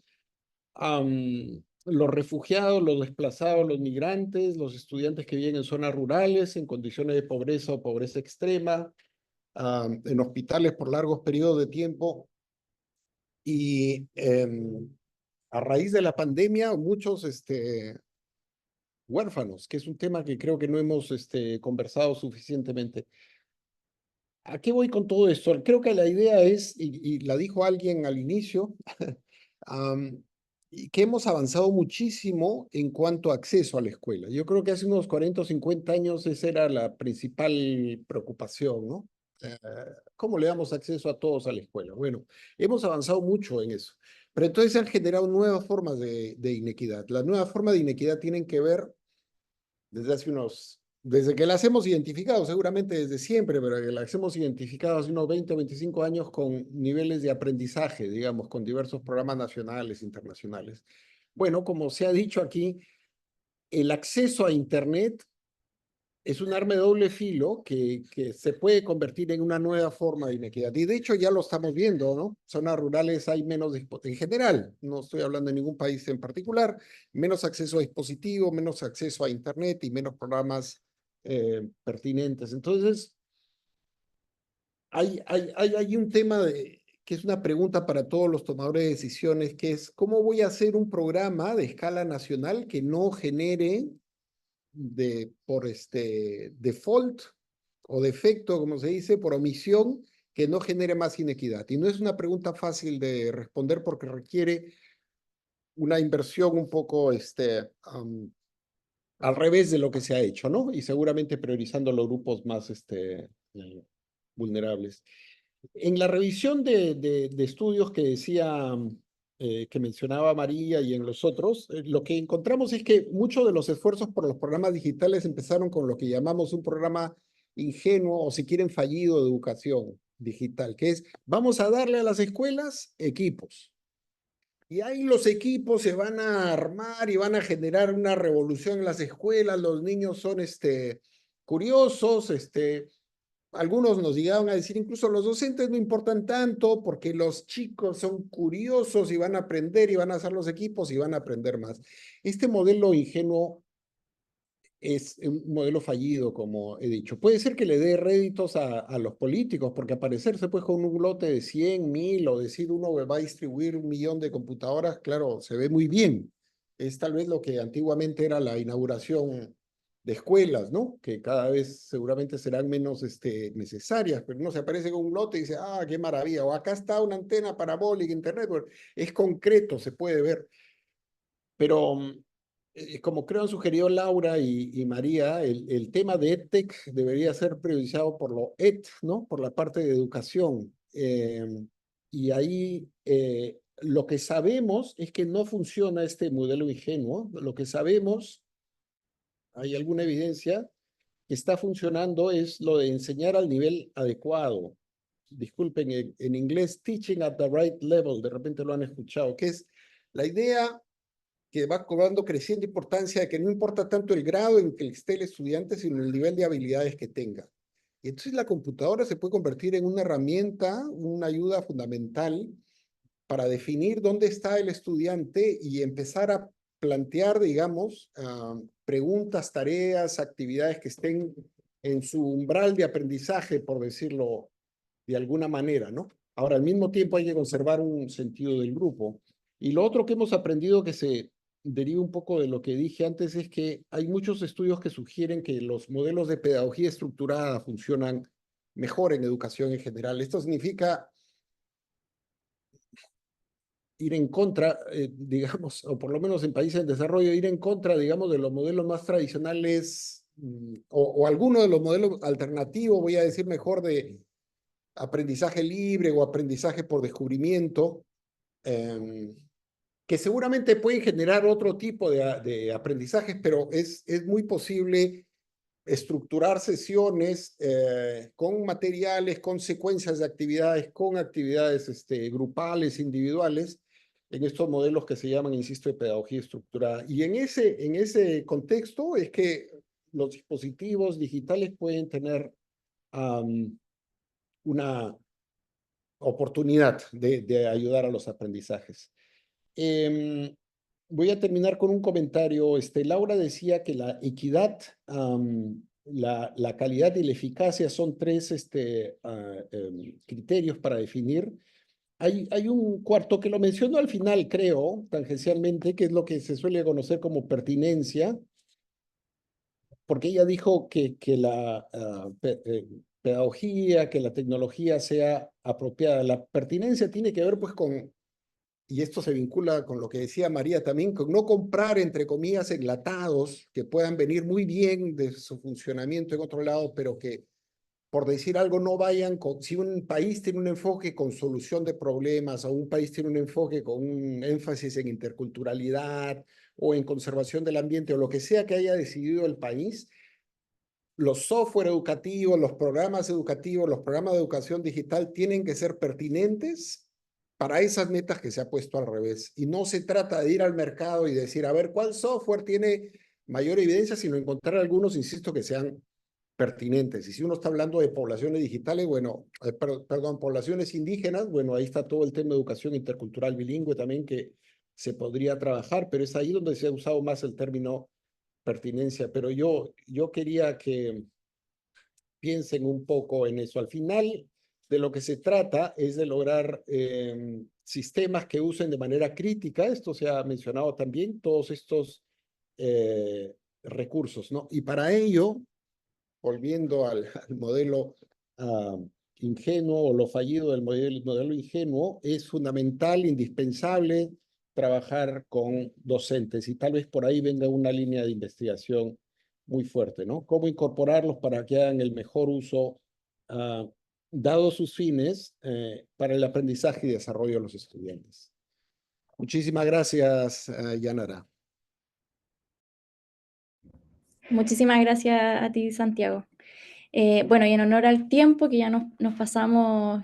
Los refugiados, los desplazados, los migrantes, los estudiantes que viven en zonas rurales, en condiciones de pobreza o pobreza extrema, en hospitales por largos periodos de tiempo. Y a raíz de la pandemia, muchos huérfanos, que es un tema que creo que no hemos conversado suficientemente. ¿A qué voy con todo esto? Creo que la idea es, y la dijo alguien al inicio, y que hemos avanzado muchísimo en cuanto a acceso a la escuela. Yo creo que hace unos 40 o 50 años esa era la principal preocupación, ¿no? ¿Cómo le damos acceso a todos a la escuela? Bueno, hemos avanzado mucho en eso, pero entonces se han generado nuevas formas de inequidad. Las nuevas formas de inequidad tienen que ver desde que las hemos identificado, seguramente desde siempre, pero que las hemos identificado hace unos 20 o 25 años con niveles de aprendizaje, digamos, con diversos programas nacionales, internacionales. Bueno, como se ha dicho aquí, el acceso a Internet es un arma de doble filo que se puede convertir en una nueva forma de inequidad. Y de hecho ya lo estamos viendo, ¿no? Zonas rurales hay menos, en general, no estoy hablando de ningún país en particular, menos acceso a dispositivos, menos acceso a Internet y menos programas pertinentes. Entonces, hay un tema que es una pregunta para todos los tomadores de decisiones, que es, ¿cómo voy a hacer un programa de escala nacional que no genere por default o defecto, como se dice, por omisión, que no genere más inequidad? Y no es una pregunta fácil de responder porque requiere una inversión un poco al revés de lo que se ha hecho, ¿no? Y seguramente priorizando los grupos más vulnerables. En la revisión de estudios que decía, que mencionaba María y en los otros, lo que encontramos es que muchos de los esfuerzos por los programas digitales empezaron con lo que llamamos un programa ingenuo o si quieren fallido de educación digital, que es vamos a darle a las escuelas equipos. Y ahí los equipos se van a armar y van a generar una revolución en las escuelas, los niños son curiosos, algunos nos llegaron a decir, incluso los docentes no importan tanto porque los chicos son curiosos y van a aprender y van a hacer los equipos y van a aprender más. Este modelo ingenuo es un modelo fallido, como he dicho. Puede ser que le dé réditos a los políticos, porque aparecerse pues con un lote de 100, 1000 o decir uno va a distribuir 1.000.000 de computadoras, claro, se ve muy bien. Es tal vez lo que antiguamente era la inauguración de escuelas, ¿no? Que cada vez seguramente serán menos necesarias, pero uno se aparece con un lote y dice, ah, qué maravilla, o acá está una antena parabólica, internet, bueno, es concreto, se puede ver. Pero como creo han sugerido Laura y María, el tema de EdTech debería ser priorizado por lo ED, ¿no? Por la parte de educación. Y ahí lo que sabemos es que no funciona este modelo ingenuo. Lo que sabemos, hay alguna evidencia que está funcionando, es lo de enseñar al nivel adecuado. Disculpen, en inglés, teaching at the right level, de repente lo han escuchado, que es la idea que va cobrando creciente importancia de que no importa tanto el grado en que esté el estudiante, sino el nivel de habilidades que tenga. Y entonces la computadora se puede convertir en una herramienta, una ayuda fundamental para definir dónde está el estudiante y empezar a plantear, digamos, preguntas, tareas, actividades que estén en su umbral de aprendizaje, por decirlo de alguna manera, ¿no? Ahora, al mismo tiempo hay que conservar un sentido del grupo. Y lo otro que hemos aprendido que se deriva un poco de lo que dije antes es que hay muchos estudios que sugieren que los modelos de pedagogía estructurada funcionan mejor en educación en general. Esto significa ir en contra, digamos, o por lo menos en países en desarrollo, ir en contra, digamos, de los modelos más tradicionales o alguno de los modelos alternativos, voy a decir mejor, de aprendizaje libre o aprendizaje por descubrimiento, que seguramente pueden generar otro tipo de aprendizajes, pero es muy posible estructurar sesiones con materiales, con secuencias de actividades, con actividades grupales, individuales, en estos modelos que se llaman, insisto, de pedagogía estructurada. Y en ese contexto es que los dispositivos digitales pueden tener una oportunidad de ayudar a los aprendizajes. Voy a terminar con un comentario. Laura decía que la equidad, la calidad y la eficacia son tres criterios para definir. Hay un cuarto que lo menciono al final, creo, tangencialmente, que es lo que se suele conocer como pertinencia, porque ella dijo que la pedagogía, que la tecnología sea apropiada. La pertinencia tiene que ver pues con, y esto se vincula con lo que decía María también, con no comprar, entre comillas, enlatados que puedan venir muy bien de su funcionamiento en otro lado, pero que, por decir algo, no vayan con, si un país tiene un enfoque con solución de problemas, o un país tiene un enfoque con un énfasis en interculturalidad o en conservación del ambiente, o lo que sea que haya decidido el país, los software educativos, los programas educativos, los programas de educación digital tienen que ser pertinentes para esas metas que se ha puesto al revés. Y no se trata de ir al mercado y decir, a ver, ¿cuál software tiene mayor evidencia? Sino encontrar algunos, insisto, que sean pertinentes. Y si uno está hablando de poblaciones digitales, bueno, perdón, poblaciones indígenas, bueno, ahí está todo el tema de educación intercultural bilingüe también que se podría trabajar, pero es ahí donde se ha usado más el término pertinencia. Pero yo quería que piensen un poco en eso. Al final, de lo que se trata es de lograr sistemas que usen de manera crítica, esto se ha mencionado también, todos estos recursos, ¿no? Y para ello, volviendo al modelo ingenuo o lo fallido del modelo ingenuo, es fundamental, indispensable trabajar con docentes y tal vez por ahí venga una línea de investigación muy fuerte, ¿no? Cómo incorporarlos para que hagan el mejor uso, dados sus fines, para el aprendizaje y desarrollo de los estudiantes. Muchísimas gracias, Yanara. Muchísimas gracias a ti, Santiago. Bueno, y en honor al tiempo, que ya nos pasamos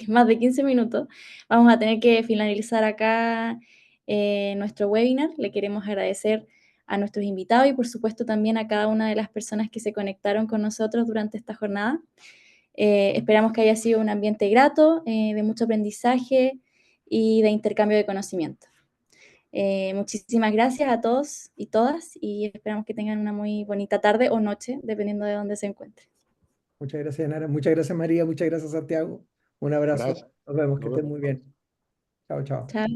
más de 15 minutos, vamos a tener que finalizar acá nuestro webinar. Le queremos agradecer a nuestros invitados y por supuesto también a cada una de las personas que se conectaron con nosotros durante esta jornada. Esperamos que haya sido un ambiente grato, de mucho aprendizaje y de intercambio de conocimiento. Muchísimas gracias a todos y todas y esperamos que tengan una muy bonita tarde o noche, dependiendo de dónde se encuentren. Muchas gracias, Nara. Muchas gracias, María. Muchas gracias, Santiago. Un abrazo. Gracias. Nos vemos. Que Nos estén vemos. muy bien. Chao, chao. Chao.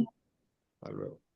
Hasta luego.